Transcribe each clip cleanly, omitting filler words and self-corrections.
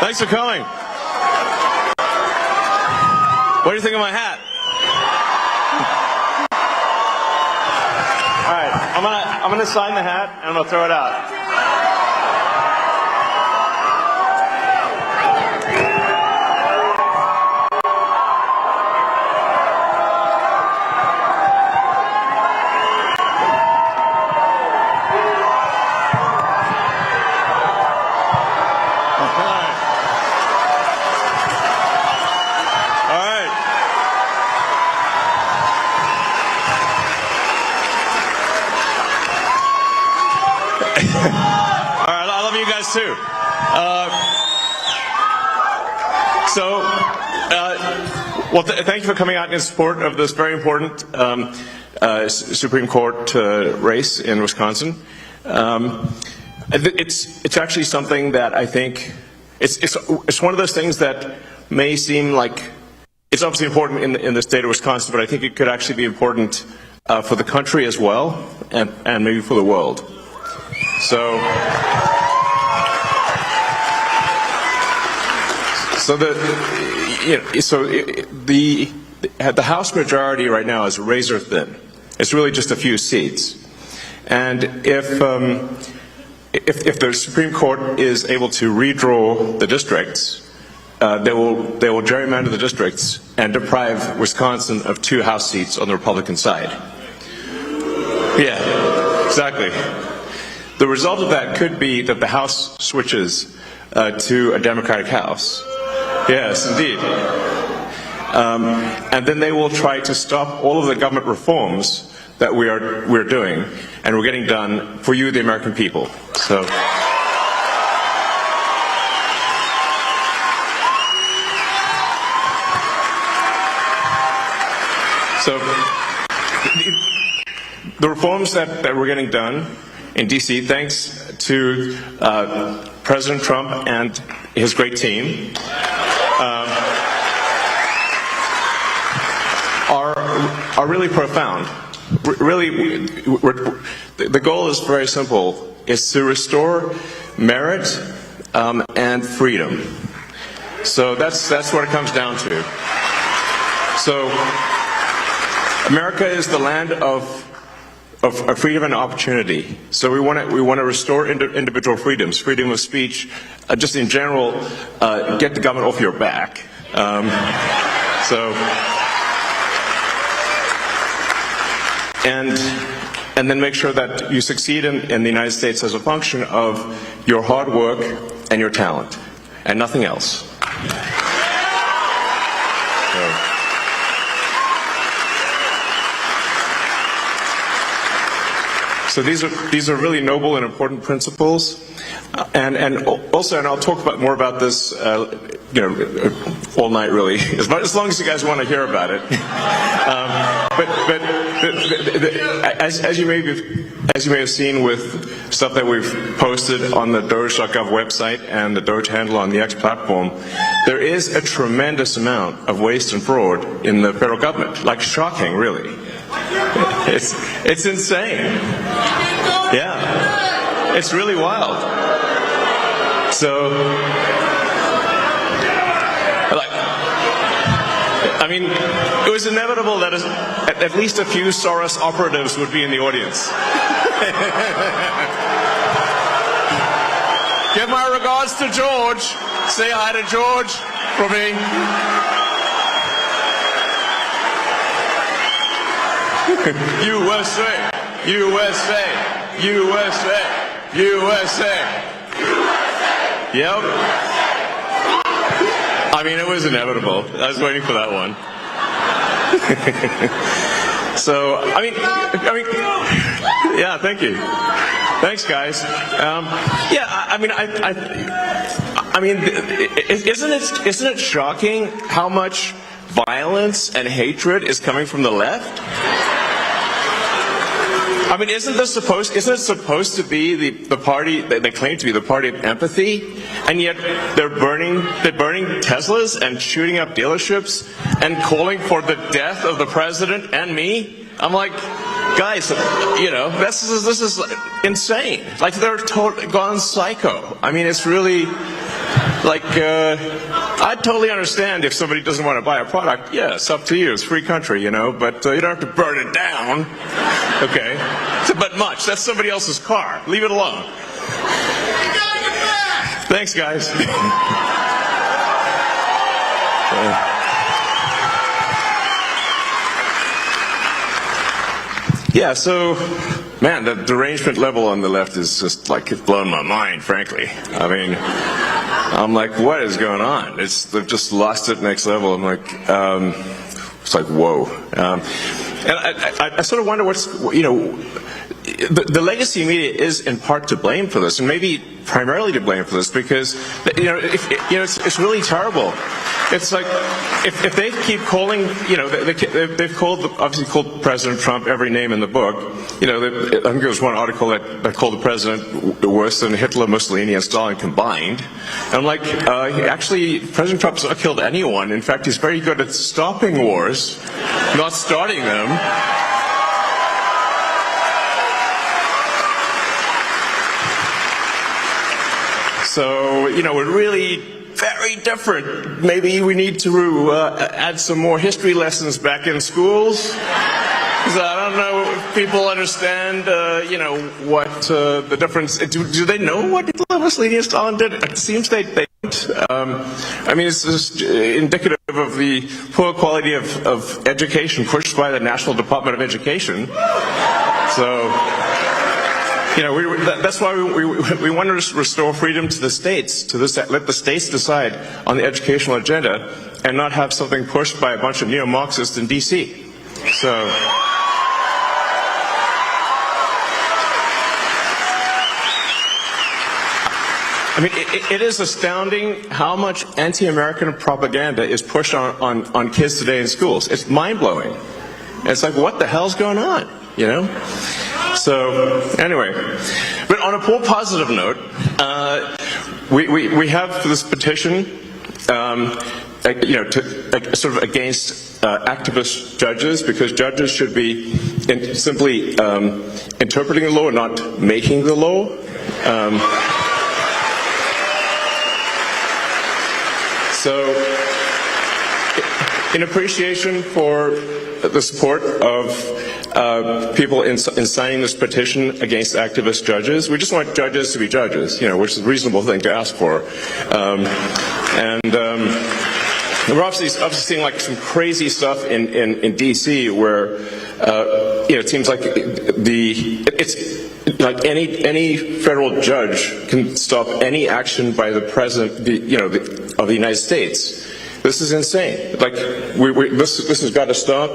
Thanks for coming. What do you think of my hat? All right, I'm gonna sign the hat and I'm gonna throw it out. Too. Well, thank you for coming out in support of this very important Supreme Court race in Wisconsin. It's actually something that I think it's one of those things that may seem like it's obviously important in the state of Wisconsin, but I think it could actually be important for the country as well, and maybe for the world. The House majority right now is razor thin. It's really just a few seats, and if the Supreme Court is able to redraw the districts, they will gerrymander the districts and deprive Wisconsin of 2 House seats on the Republican side. Yeah, exactly. The result of that could be that the House switches to a Democratic House. Yes, indeed. And then they will try to stop all of the government reforms that we're doing, and we're getting done for you, the American people. So the reforms that we're getting done in D.C., thanks to President Trump and his great team, are really profound. Really, the goal is very simple: is to restore merit and freedom. So that's what it comes down to. So America is the land of freedom and opportunity. So we want to restore individual freedoms, freedom of speech, just in general, get the government off your back. And then make sure that you succeed in the United States as a function of your hard work and your talent, and nothing else. So these are really noble and important principles, and I'll talk more about this, all night really, as long as you guys want to hear about it. As you may have seen with stuff that we've posted on the Doge.gov website and the Doge handle on the X platform, there is a tremendous amount of waste and fraud in the federal government. Like, shocking, really. It's insane. Yeah, it's really wild. So, it was inevitable that at least a few Soros operatives would be in the audience. Give my regards to George. Say hi to George for me. USA, USA, USA, USA. Yep. It was inevitable. I was waiting for that one. So, yeah, thank you. Thanks, guys. Isn't it shocking how much violence and hatred is coming from the left? Isn't it supposed to be the party that they claim to be the party of empathy, and yet they're burning Teslas and shooting up dealerships and calling for the death of the president and me? I'm like, guys, this is insane. Like, they're gone psycho. It's really. Like, I totally understand if somebody doesn't want to buy a product. Yeah, it's up to you. It's a free country, you know, but you don't have to burn it down. Okay? But much. That's somebody else's car. Leave it alone. Thanks, guys. Yeah, so, man, the derangement level on the left is just like it's blown my mind, frankly. I mean, I'm like, what is going on? They've just lost it next level. I'm like, it's like, whoa. And I sort of wonder what's, you know, the legacy media is in part to blame for this, and maybe primarily to blame for this, because it's really terrible. It's like if they keep calling, they've obviously called President Trump every name in the book. I think there was one article that called the president worse than Hitler, Mussolini, and Stalin combined. And I'm like, actually, President Trump's not killed anyone. In fact, he's very good at stopping wars, not starting them. So, we're really very different. Maybe we need to add some more history lessons back in schools. Because I don't know if people understand, what the difference. Do they know what Hitler, Mussolini, and Stalin did? It seems they don't. I mean, it's just indicative of the poor quality of education pushed by the National Department of Education. So, that's why we want to restore freedom to the states, let the states decide on the educational agenda and not have something pushed by a bunch of neo-Marxists in D.C. So, I mean, it is astounding how much anti-American propaganda is pushed on kids today in schools. It's mind-blowing. It's like, what the hell's going on, So, anyway, but on a more positive note, we have this petition, sort of against activist judges, because judges should be simply interpreting the law, not making the law. So, in appreciation for the support of people in signing this petition against activist judges. We just want judges to be judges, which is a reasonable thing to ask for. We're obviously seeing like some crazy stuff in D.C. where it seems like it's like any federal judge can stop any action by the president, of the United States. This is insane. Like, this has got to stop.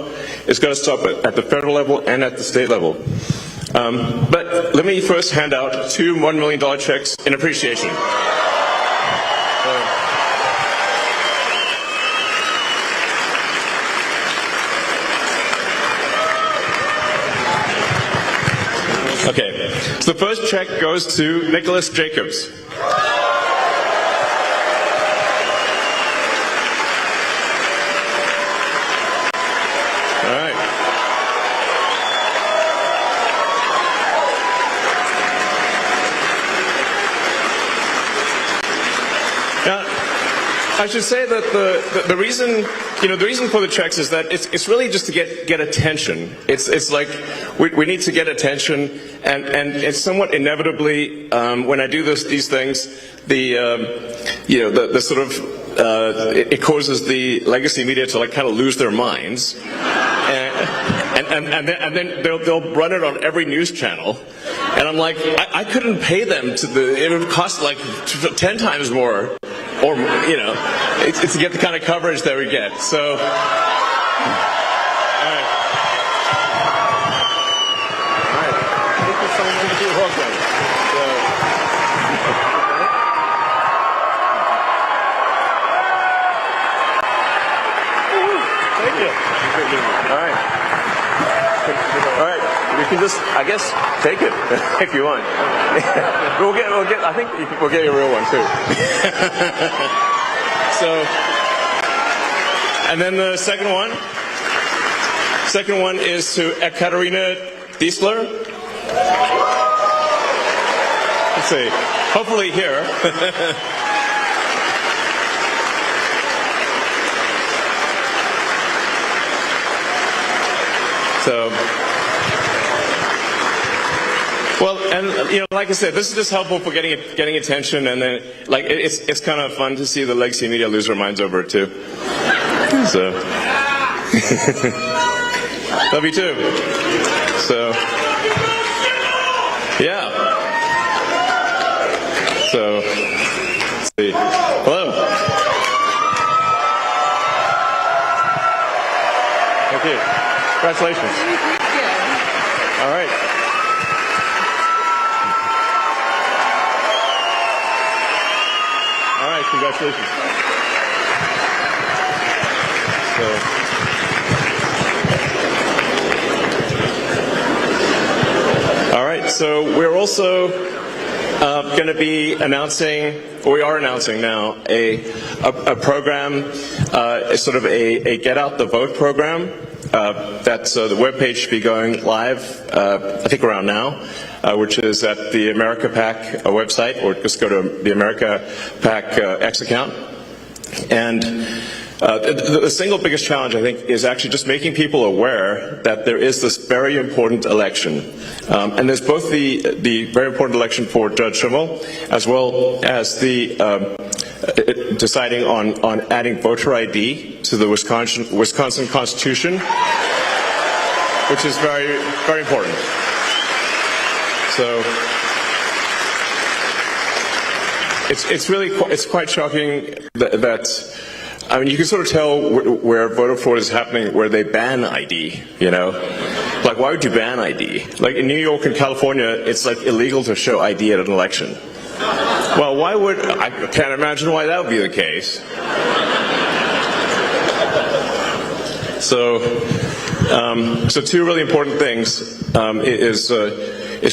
It's got to stop at the federal level and at the state level. But let me first hand out 2 $1 million checks in appreciation. Okay, so the first check goes to Nicholas Jacobs. I should say that the reason for the checks is that it's really just to get attention. It's like we need to get attention, and it's somewhat inevitably when I do these things, the sort of it causes the legacy media to kind of lose their minds, and then they'll run it on every news channel, and I'm like, I couldn't pay them it would cost like 10 times more. Or, it's to get the kind of coverage that we get. So, all right. Thank you so much. You're welcome. Thank you. All right. All right. You can just, I guess, take it if you want. We'll get. I think we'll get you a real one too. So, and then the second one is to Ekaterina Diesler. Let's see. Hopefully here. So, well, and like I said, this is just helpful for getting attention, and then it's kind of fun to see the legacy media lose their minds over it too. So, love you too. So, yeah. So, let's see. Hello. Thank you. Congratulations. All right. All right, congratulations. All right, so we're also going to be announcing, or we are announcing now, a program, sort of a Get Out the Vote program. That's the webpage should be going live, I think around now, which is at the America PAC website, or just go to the America PAC X account. And the single biggest challenge, I think, is actually just making people aware that there is this very important election. And there's both the very important election for Judge Schimmel, as well as the deciding on adding voter ID to the Wisconsin Constitution, which is very, very important. So it's quite shocking that I mean, you can sort of tell where voter fraud is happening, where they ban ID, Like, why would you ban ID? Like, in New York and California, it's, like, illegal to show ID at an election. Well, I can't imagine why that would be the case. So two really important things is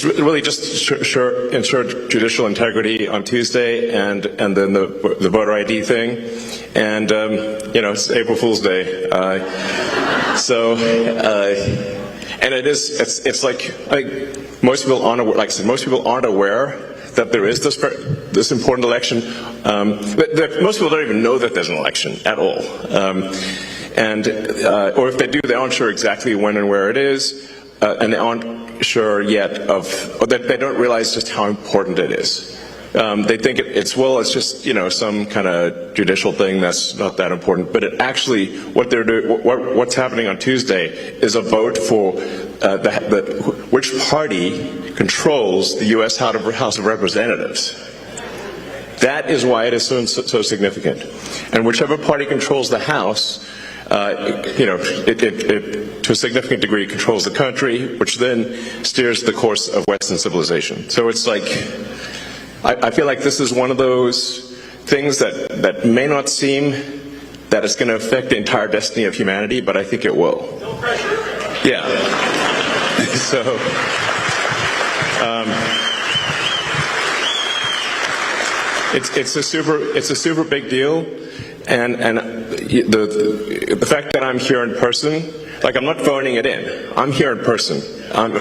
really just ensure judicial integrity on Tuesday, and then the voter ID thing, and it's April Fool's Day, and it's like most people aren't aware, like I said, most people aren't aware that there is this important election. Most people don't even know that there's an election at all, or if they do, they aren't sure exactly when and where it is, and they aren't sure yet or that they don't realize just how important it is. They think it's just some kind of judicial thing that's not that important, but it actually what's happening on Tuesday is a vote for which party controls the U.S. House of Representatives. That is why it is so significant, and whichever party controls the House, it to a significant degree controls the country, which then steers the course of Western civilization. So it's like, I feel like this is one of those things that may not seem that it's going to affect the entire destiny of humanity, but I think it will. No pressure. Yeah. So, it's a super big deal. And the fact that I'm here in person, like I'm not phoning it in. I'm here in person. And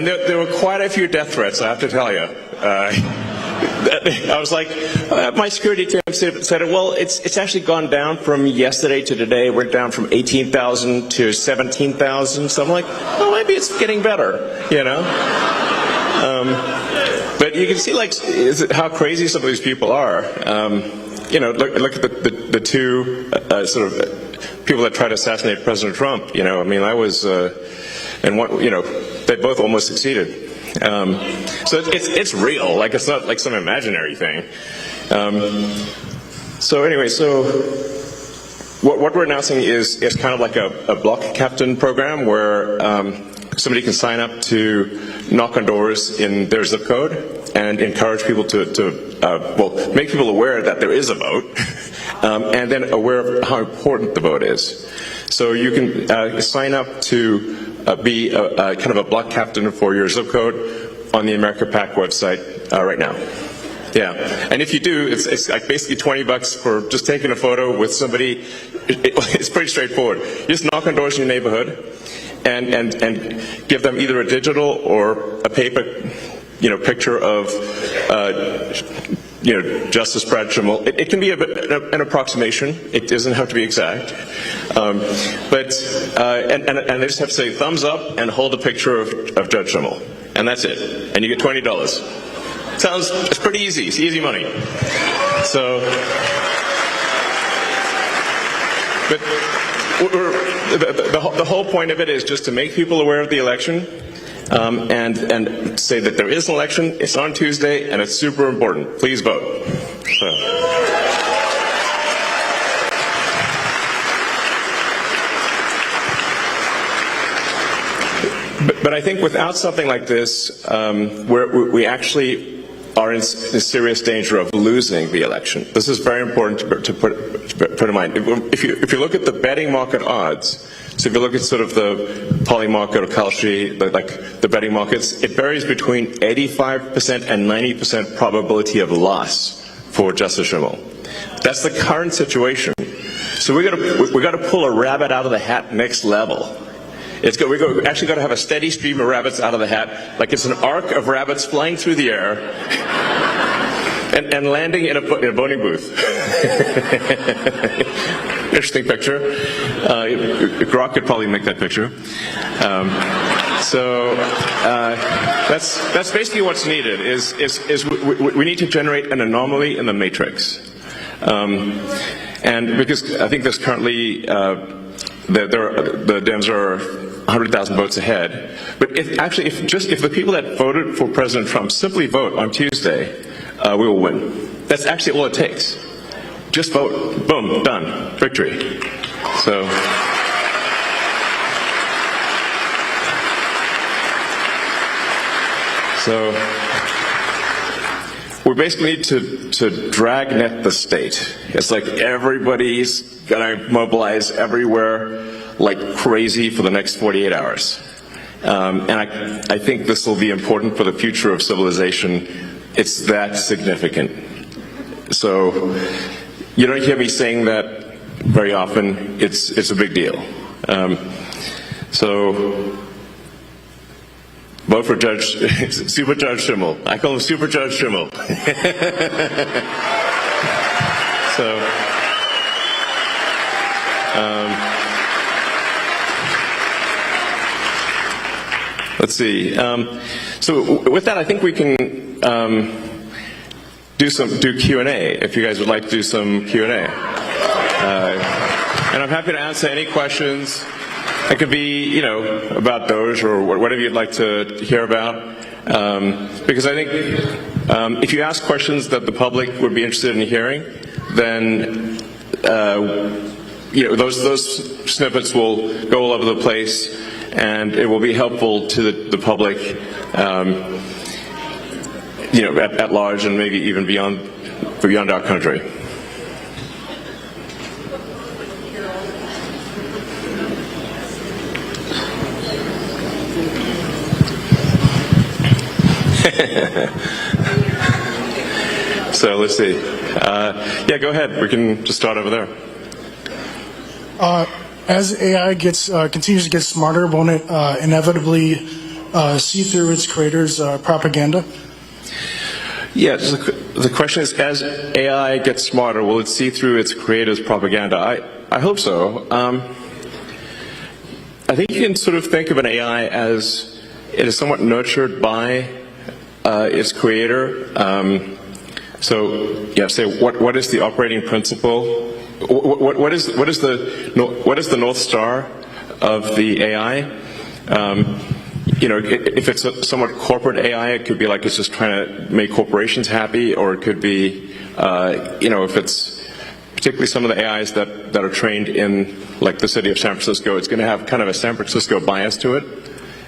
there were quite a few death threats, I have to tell you. I was like, my security team said, well, it's actually gone down from yesterday to today. We're down from 18,000 to 17,000. So I'm like, well, maybe it's getting better, But you can see, like, how crazy some of these people are. Look at the two sort of people that tried to assassinate President Trump. I mean, I was, and one, they both almost succeeded. So it's real, like it's not like some imaginary thing. So anyway, what we're announcing is kind of like a block captain program where somebody can sign up to knock on doors in their zip code and encourage people to make people aware that there is a vote, and then aware of how important the vote is. So you can sign up to be kind of a block captain for your zip code on the America PAC website right now. Yeah, and if you do, it's like basically $20 for just taking a photo with somebody. It's pretty straightforward. You just knock on doors in your neighborhood and give them either a digital or a paper picture of Justice Brad Schimmel. It can be an approximation. It doesn't have to be exact. But they just have to say thumbs up and hold a picture of Judge Schimmel, and that's it. And you get $20. It's pretty easy. It's easy money. So, but the whole point of it is just to make people aware of the election. And say that there is an election, it's on Tuesday, and it's super important. Please vote. But I think without something like this, we actually are in serious danger of losing the election. This is very important to put in mind. If you look at the betting market odds, so if you look at sort of the Poly market or Kalshi, like the betting markets, it varies between 85% and 90% probability of loss for Justice Schimmel. That's the current situation. So we got to pull a rabbit out of the hat next level. We actually got to have a steady stream of rabbits out of the hat, like it's an arc of rabbits flying through the air and landing in a voting booth. Interesting picture. Grok could probably make that picture. That's basically what's needed. We need to generate an anomaly in the matrix, and because I think there's currently the Dems are 100,000 votes ahead. But if the people that voted for President Trump simply vote on Tuesday, we will win. That's actually all it takes. Just vote. Boom. Done. Victory. So we basically need to dragnet the state. It's like everybody's gonna mobilize everywhere like crazy for the next 48 hours. And I think this will be important for the future of civilization. It's that significant. So you don't hear me saying that very often. It's a big deal. So vote for Super Judge Schimmel. I call him Super Judge Schimmel. Let's see. So with that, I think we can do Q&A, if you guys would like to do some Q&A. And I'm happy to answer any questions. It could be, about Doge or whatever you'd like to hear about. Because I think if you ask questions that the public would be interested in hearing, then those snippets will go all over the place, and it will be helpful to the public, at large, and maybe even beyond our country. So let's see. Yeah, go ahead. We can just start over there. As AI continues to get smarter, won't it inevitably see through its creators' propaganda? Yeah, the question is, as AI gets smarter, will it see through its creators' propaganda? I hope so. I think you can sort of think of an AI as it is somewhat nurtured by its creator. Say what is the operating principle? What is the North Star of the AI? If it's a somewhat corporate AI, it could be like it's just trying to make corporations happy, or it could be, if it's particularly some of the AIs that are trained in, like, the city of San Francisco, it's going to have kind of a San Francisco bias to it.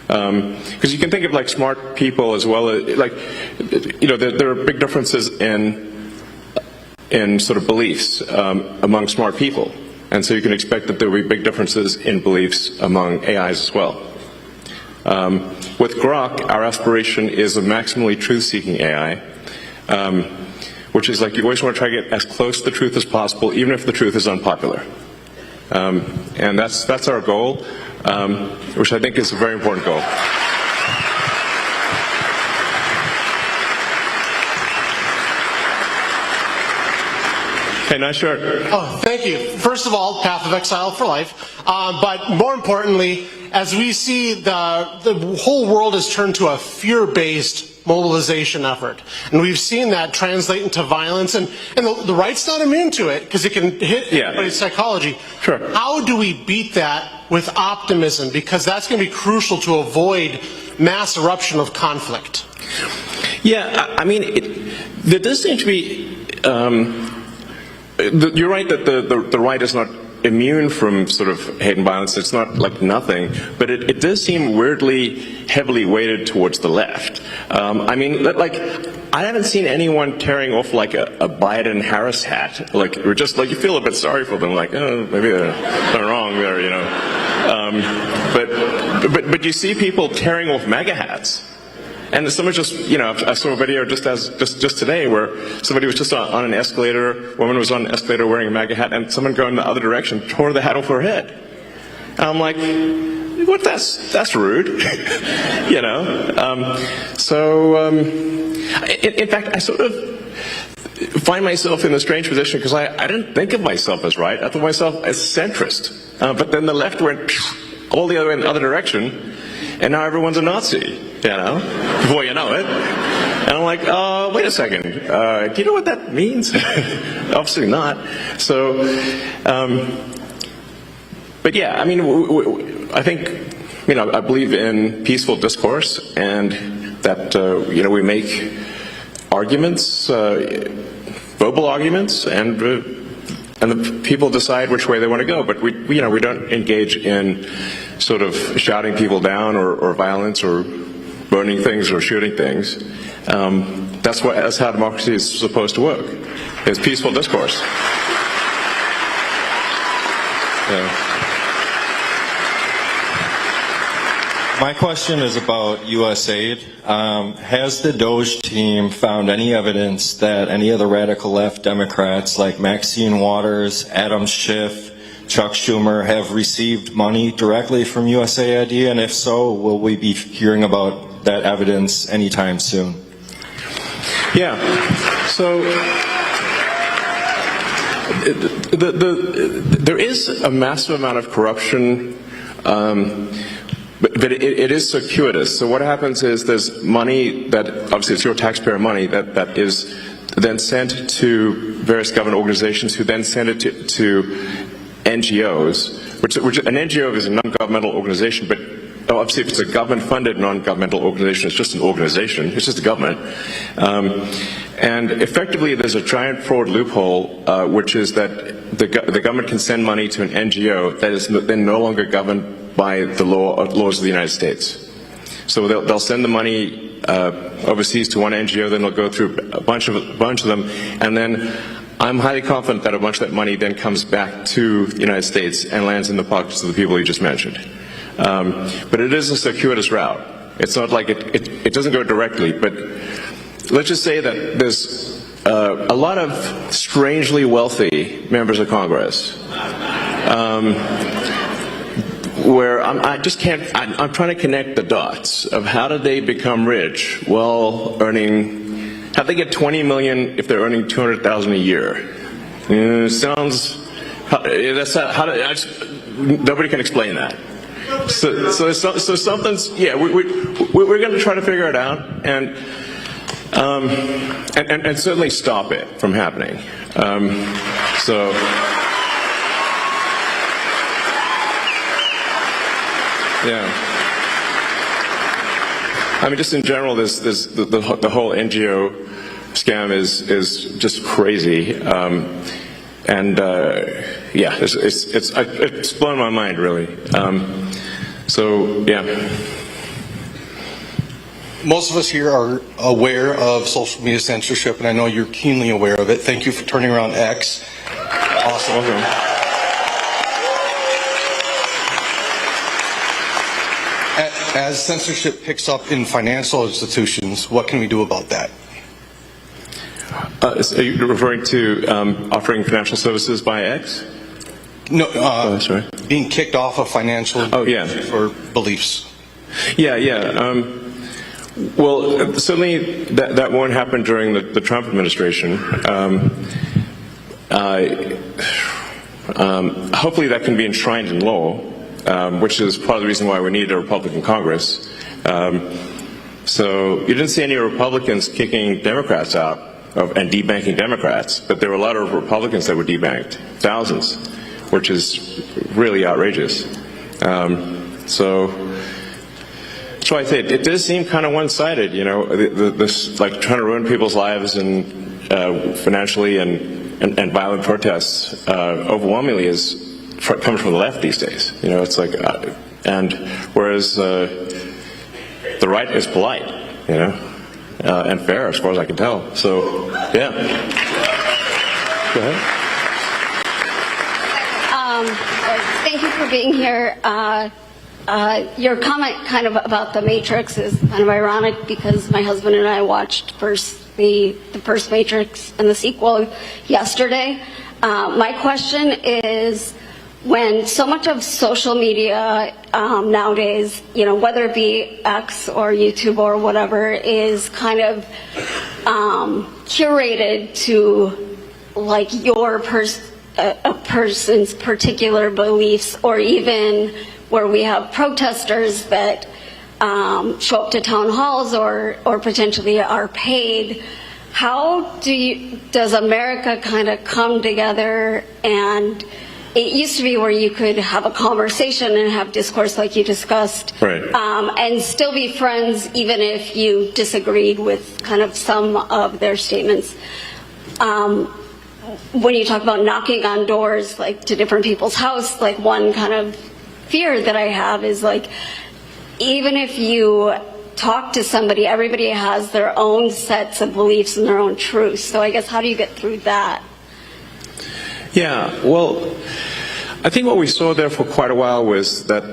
Because you can think of like smart people as well as, there are big differences in sort of beliefs among smart people, and so you can expect that there will be big differences in beliefs among AIs as well. With Grok, our aspiration is a maximally truth-seeking AI, which is like you always want to try to get as close to the truth as possible, even if the truth is unpopular. And that's our goal, which I think is a very important goal. Okay, not sure. Oh, thank you. First of all, path of exile for life. But more importantly, as we see the whole world has turned to a fear-based mobilization effort. And we've seen that translate into violence. And the right's not immune to it because it can hit everybody's psychology. Sure. How do we beat that with optimism? Because that's going to be crucial to avoid mass eruption of conflict. Yeah, I mean, there does seem to be... you're right that the right is not immune from sort of hate and violence. It's not like nothing, but it does seem weirdly heavily weighted towards the left. I mean, like, I haven't seen anyone tearing off like a Biden-Harris hat. Like, or just like you feel a bit sorry for them, like, oh, maybe they're wrong there, you know. But you see people tearing off MAGA hats. And someone just, you know, I saw a video just today where somebody was just on an escalator, a woman was on an escalator wearing a MAGA hat, and someone going the other direction tore the hat off her head. And I'm like, what? That's rude, you know. In fact, I sort of find myself in a strange position because I didn't think of myself as right. I thought of myself as centrist. But then the left went all the other way in the other direction. And now everyone's a Nazi, you know, before you know it. And I'm like, wait a second, do you know what that means? Obviously not. So, but yeah, I mean, I think, you know, I believe in peaceful discourse and that, you know, we make arguments, verbal arguments, and the people decide which way they want to go. But we don't engage in sort of shouting people down or violence or burning things or shooting things. That's how democracy is supposed to work. It's peaceful discourse. My question is about USAID. Has the Doge team found any evidence that any of the radical left Democrats like Maxine Waters, Adam Schiff, Chuck Schumer have received money directly from USAID? And if so, will we be hearing about that evidence anytime soon? Yeah. So there is a massive amount of corruption. But it is circuitous. So what happens is there's money that, obviously it's your taxpayer money, that is then sent to various government organizations who then send it to NGOs, which an NGO is a non-governmental organization, but obviously if it's a government-funded non-governmental organization, it's just an organization, it's just a government. And effectively there's a giant fraud loophole, which is that the government can send money to an NGO that is then no longer governed by the laws of the United States. So they'll send the money overseas to one NGO, then they'll go through a bunch of them, and then I'm highly confident that a bunch of that money then comes back to the United States and lands in the pockets of the people you just mentioned. But it is a circuitous route. It's not like it doesn't go directly, but let's just say that there's a lot of strangely wealthy members of Congress where I'm trying to connect the dots of how did they become rich? Well, how'd they get 20 million if they're earning 200,000 a year? Nobody can explain that. So something's, yeah, we're going to try to figure it out and certainly stop it from happening. Yeah. I mean, just in general, the whole NGO scam is just crazy, yeah, it's blown my mind really. Yeah. Most of us here are aware of social media censorship, and I know you're keenly aware of it. Thank you for turning around X. Awesome. Okay. As censorship picks up in financial institutions, what can we do about that? Are you referring to offering financial services by X? No, sorry. Being kicked off of financial institutions for beliefs. Yeah. Well, certainly that won't happen during the Trump administration. hopefully that can be enshrined in law, which is part of the reason why we need a Republican Congress. So you didn't see any Republicans kicking Democrats out and debanking Democrats, but there were a lot of Republicans that were debanked, thousands, which is really outrageous. So that's why I say it does seem kind of one-sided, you know, this like trying to ruin people's lives and financially and violent protests overwhelmingly comes from the left these days. You know, it's like, and whereas the right is polite, you know, and fair as far as I can tell. So, yeah. Go ahead. Thank you for being here. Your comment kind of about the Matrix is kind of ironic because my husband and I watched the first Matrix and the sequel yesterday. My question is, when so much of social media nowadays, you know, whether it be X or YouTube or whatever, is kind of curated to like your a person's particular beliefs, or even where we have protesters that show up to town halls or potentially are paid. How does America kind of come together? And it used to be where you could have a conversation and have discourse like you discussed, right, and still be friends even if you disagreed with kind of some of their statements. When you talk about knocking on doors, like to different people's house, like one kind of fear that I have is like, even if you talk to somebody, everybody has their own sets of beliefs and their own truths. So I guess how do you get through that? Yeah, well, I think what we saw there for quite a while was that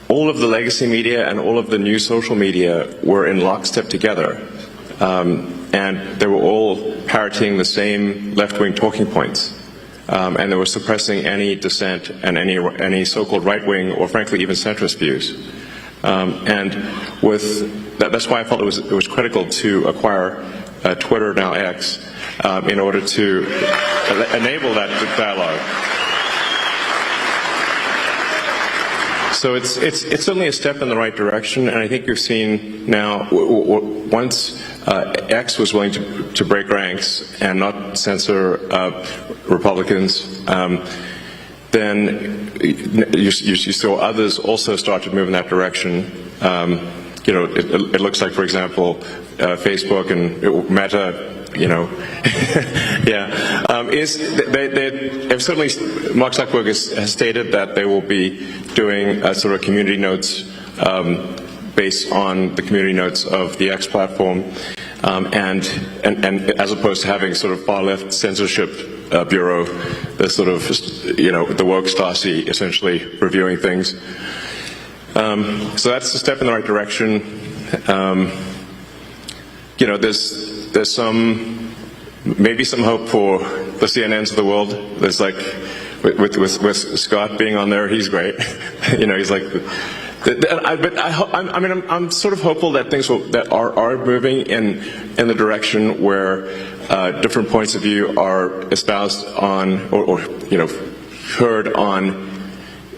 all of the legacy media and all of the new social media were in lockstep together. And they were all parroting the same left-wing talking points. And they were suppressing any dissent and any so-called right-wing or frankly even centrist views. And that's why I felt it was critical to acquire Twitter, now X, in order to enable that dialogue. So it's certainly a step in the right direction, and I think you've seen now, once X was willing to break ranks and not censor Republicans, then you saw others also start to move in that direction. You know, it looks like, for example, Facebook and Meta, you know, yeah, they've certainly, Mark Zuckerberg has stated that they will be doing a sort of community notes based on the community notes of the X platform, and as opposed to having sort of far left censorship bureau, the sort of, you know, the woke Stasi essentially reviewing things. So that's a step in the right direction. You know, there's maybe some hope for the CNNs of the world. There's like, with Scott being on there, he's great. You know, he's like, I'm sort of hopeful that things that are moving in the direction where different points of view are espoused on, or you know, heard on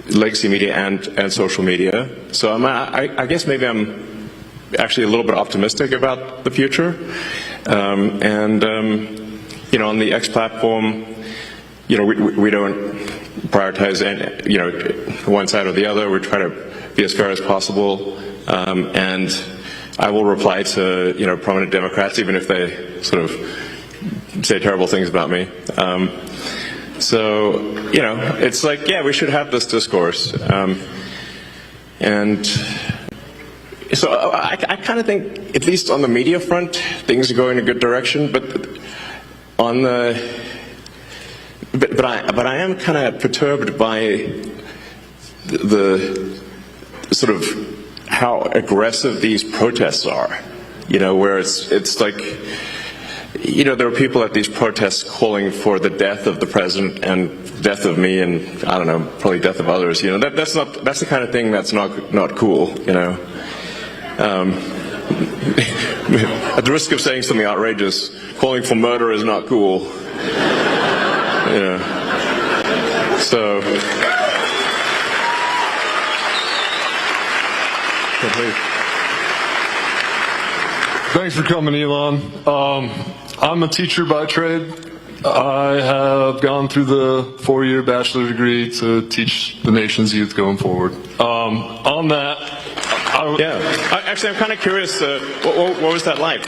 legacy media and social media. So I guess maybe I'm actually a little bit optimistic about the future. You know, on the X platform, you know, we don't prioritize any, you know, one side or the other. We try to be as fair as possible. And I will reply to, you know, prominent Democrats, even if they sort of say terrible things about me. So, you know, it's like, yeah, we should have this discourse. And so I kind of think, at least on the media front, things are going in a good direction. But on the, but I am kind of perturbed by the sort of how aggressive these protests are. You know, where it's like, you know, there are people at these protests calling for the death of the president and death of me and, I don't know, probably death of others. You know, that's the kind of thing that's not cool, you know. At the risk of saying something outrageous, calling for murder is not cool. So. Thanks for coming, Elon. I'm a teacher by trade. I have gone through the 4-year bachelor degree to teach the nation's youth going forward. On that, Actually, I'm kind of curious. What was that like?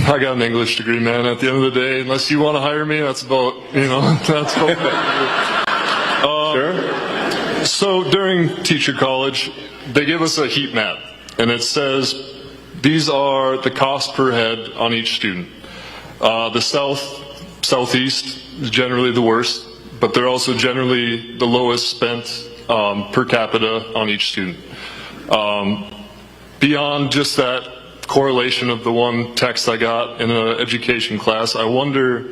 I got an English degree, man. At the end of the day, unless you want to hire me, that's about that's about. Sure. So during teacher college, they give us a heat map, and it says these are the cost per head on each student. The southeast is generally the worst, but they're also generally the lowest spent per capita on each student. Beyond just that correlation of the one text I got in an education class, I wonder,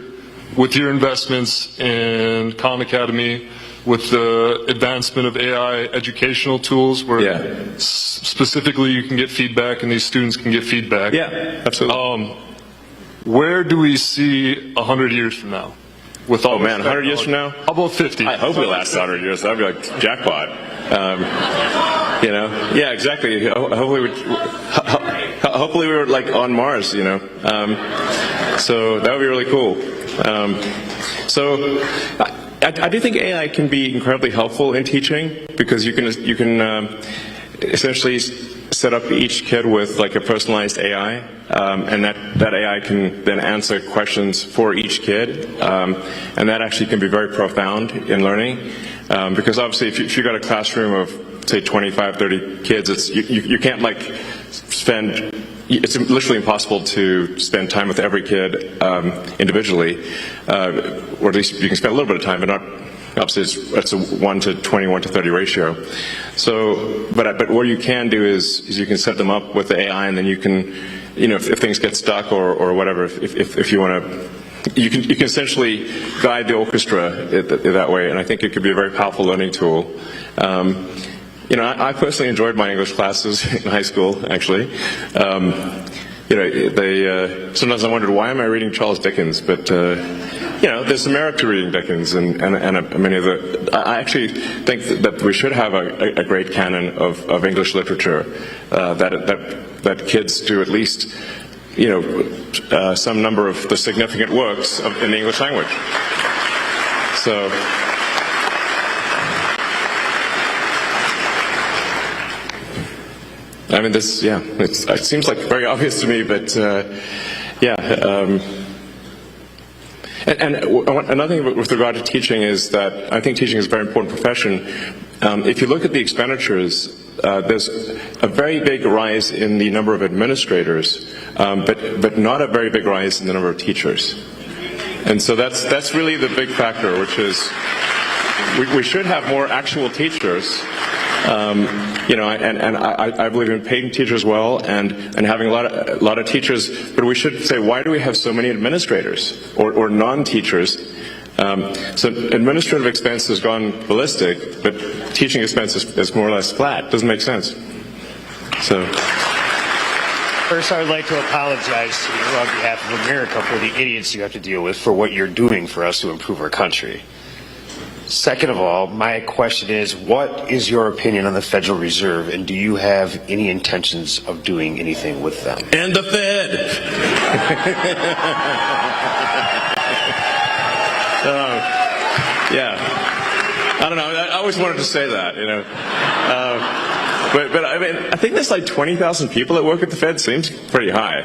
with your investments in Khan Academy, with the advancement of AI educational tools where specifically you can get feedback and these students can get feedback. Yeah, absolutely. Where do we see 100 years from now? With all 100 years from now? How about 50? I hope we last 100 years. That'd be like jackpot. Yeah, exactly. Hopefully we were like on Mars, So that would be really cool. So I do think AI can be incredibly helpful in teaching because you can essentially set up each kid with like a personalized AI, and that AI can then answer questions for each kid, and that actually can be very profound in learning, because obviously if you got a classroom of say 25, 30 kids, you can't like spend. It's literally impossible to spend time with every kid individually, or at least you can spend a little bit of time, but not. Obviously, it's a 1 to 20, 1 to 30 ratio. So, but what you can do is you can set them up with the AI, and then you can, if things get stuck or whatever, if you want to, you can essentially guide the orchestra that way, and I think it could be a very powerful learning tool. I personally enjoyed my English classes in high school, actually. Sometimes I wondered, why am I reading Charles Dickens? But, there's some merit to reading Dickens and many of the... I actually think that we should have a great canon of English literature, that kids do at least, some number of the significant works in the English language. So... I mean, it seems like very obvious to me, but And another thing with regard to teaching is that I think teaching is a very important profession. If you look at the expenditures, there's a very big rise in the number of administrators, but not a very big rise in the number of teachers. And so that's really the big factor, which is we should have more actual teachers. I believe in paying teachers well and having a lot of teachers, but we should say, why do we have so many administrators or non-teachers? So administrative expense has gone ballistic, but teaching expense is more or less flat. Doesn't make sense. So. First, I would like to apologize to you on behalf of America for the idiots you have to deal with for what you're doing for us to improve our country. Second of all, my question is, what is your opinion on the Federal Reserve, and do you have any intentions of doing anything with them? And the Fed! I don't know. I always wanted to say that, But I mean, I think there's like 20,000 people that work at the Fed. Seems pretty high.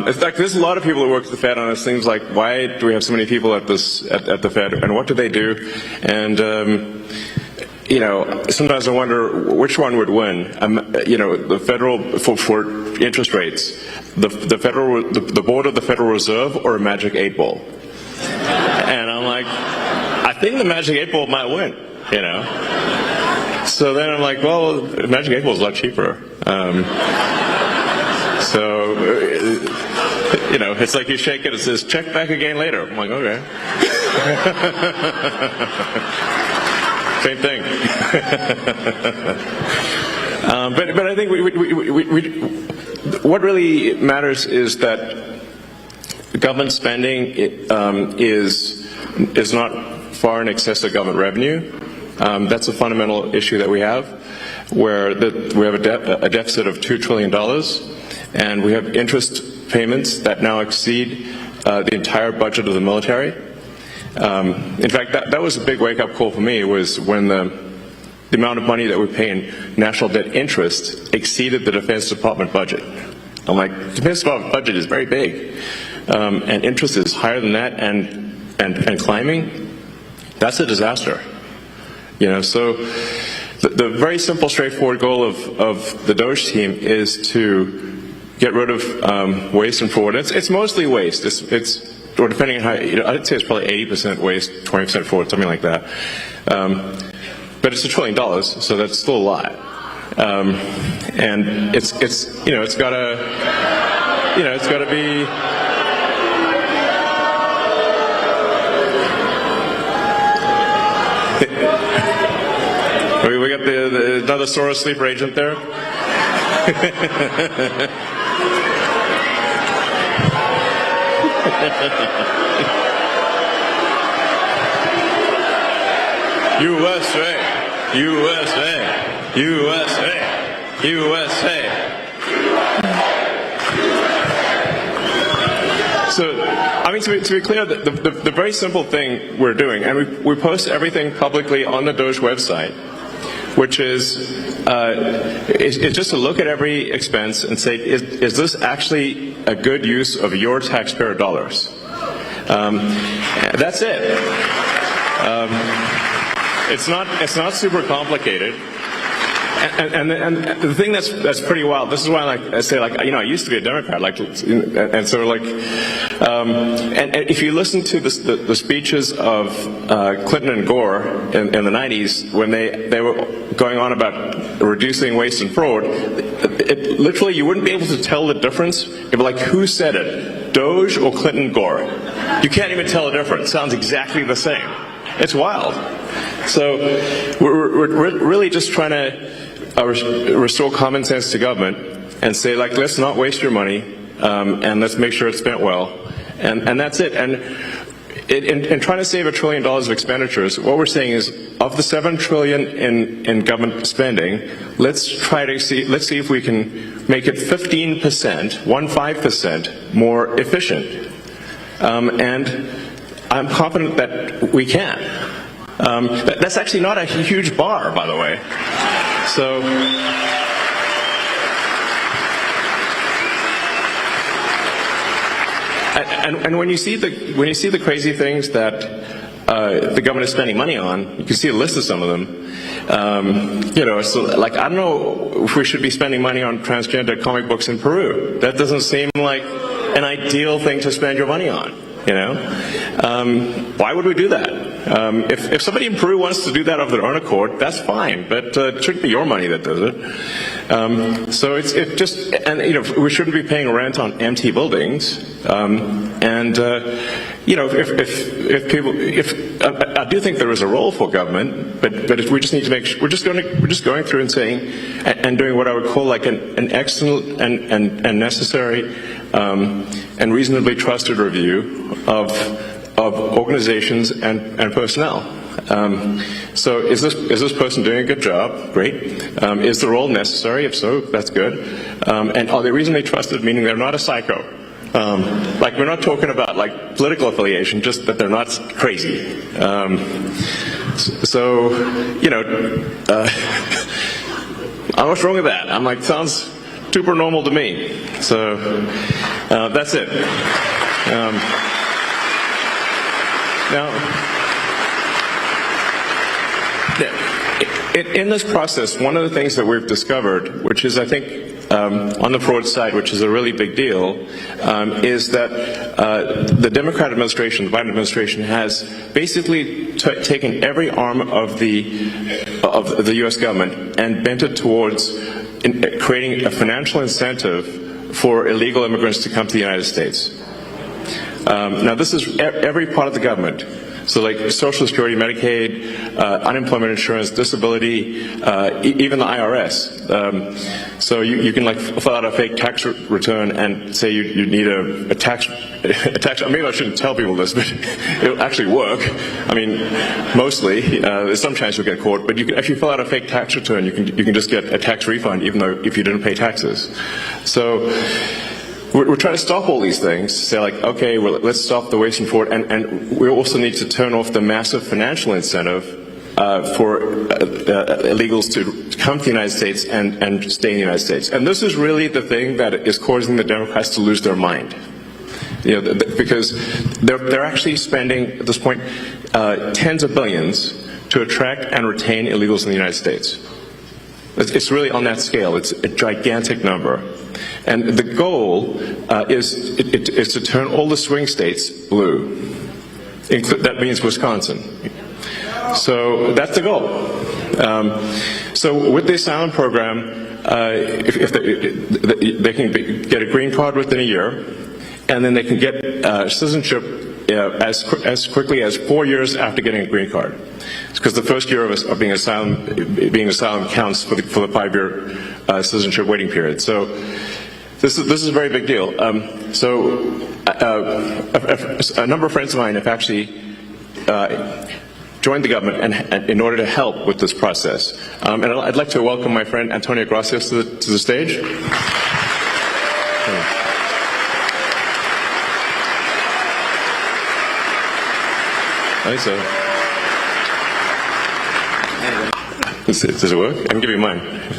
In fact, there's a lot of people that work at the Fed, and it seems like, why do we have so many people at the Fed, and what do they do? And sometimes I wonder which one would win. The federal for interest rates, the board of the Federal Reserve, or a magic 8-ball. And I'm like, I think the magic 8-ball might win. So then I'm like, well, Magic 8-ball is a lot cheaper. It's like you shake it, it says, check back again later. I'm like, okay. Same thing. But I think what really matters is that government spending is not far in excess of government revenue. That's a fundamental issue that we have, where we have a deficit of $2 trillion, and we have interest payments that now exceed the entire budget of the military. In fact, that was a big wake-up call for me, was when the amount of money that we pay in national debt interest exceeded the Defense Department budget. I'm like, the Defense Department budget is very big, and interest is higher than that and climbing. That's a disaster. You know, so the very simple, straightforward goal of the Doge team is to get rid of waste and fraud. It's mostly waste. Or depending on how, I'd say it's probably 80% waste, 20% fraud, something like that. But it's $1 trillion, so that's still a lot. And it's gotta be. We got another Soros sleeper agent there. USA, USA, USA, USA. So, I mean, to be clear, the very simple thing we're doing, and we post everything publicly on the Doge website, which is just to look at every expense and say, is this actually a good use of your taxpayer dollars? That's it. It's not super complicated. And the thing that's pretty wild. This is why I say I used to be a Democrat, and so and if you listen to the speeches of Clinton and Gore in the 90s when they were going on about reducing waste and fraud, literally you wouldn't be able to tell the difference. It'd be like, who said it, Doge or Clinton Gore? You can't even tell the difference. It sounds exactly the same. It's wild. So we're really just trying to restore common sense to government and say, let's not waste your money, and let's make sure it's spent well, and that's it. And in trying to save $1 trillion of expenditures, what we're saying is, of the $7 trillion in government spending, let's see if we can make it 15% more efficient, and I'm confident that we can. That's actually not a huge bar, by the way. So, and when you see the crazy things that the government is spending money on, you can see a list of some of them. So I don't know if we should be spending money on transgender comic books in Peru. That doesn't seem like an ideal thing to spend your money on. Why would we do that? If somebody in Peru wants to do that of their own accord, that's fine, but it shouldn't be your money that does it. So we shouldn't be paying rent on empty buildings. I do think there is a role for government, but we just need to make sure we're just going through and saying and doing what I would call an excellent and necessary and reasonably trusted review of organizations and personnel. So is this person doing a good job? Great. Is the role necessary? If so, that's good. And are they reasonably trusted, meaning they're not a psycho? We're not talking about political affiliation, just that they're not crazy. What's wrong with that? I'm like, sounds super normal to me. So that's it. Now, in this process, one of the things that we've discovered, which is, I think, on the fraud side, which is a really big deal, is that the Democrat administration, the Biden administration, has basically taken every arm of the U.S. government and bent it towards creating a financial incentive for illegal immigrants to come to the United States. Now, this is every part of the government. So like Social Security, Medicaid, unemployment insurance, disability, even the IRS. So you can like fill out a fake tax return and say you need a tax. Maybe I shouldn't tell people this, but it'll actually work. I mean, mostly. There's some chance you'll get caught, but you can actually fill out a fake tax return. You can just get a tax refund, even though if you didn't pay taxes. So we're trying to stop all these things. Say like, okay, well, let's stop the waste and fraud, and we also need to turn off the massive financial incentive for illegals to come to the United States and stay in the United States. And this is really the thing that is causing the Democrats to lose their mind. You know, because they're actually spending, at this point, tens of billions to attract and retain illegals in the United States. It's really on that scale. It's a gigantic number. And the goal is to turn all the swing states blue. That means Wisconsin. So that's the goal. So with the asylum program, if they can get a green card within a year, and then they can get citizenship as quickly as 4 years after getting a green card, because the first year of being asylum counts for the 5-year citizenship waiting period. So this is a very big deal. A number of friends of mine have actually joined the government and in order to help with this process. And I'd like to welcome my friend Antonio Gracias to the stage. I think so. Does it work? I can give you mine. Does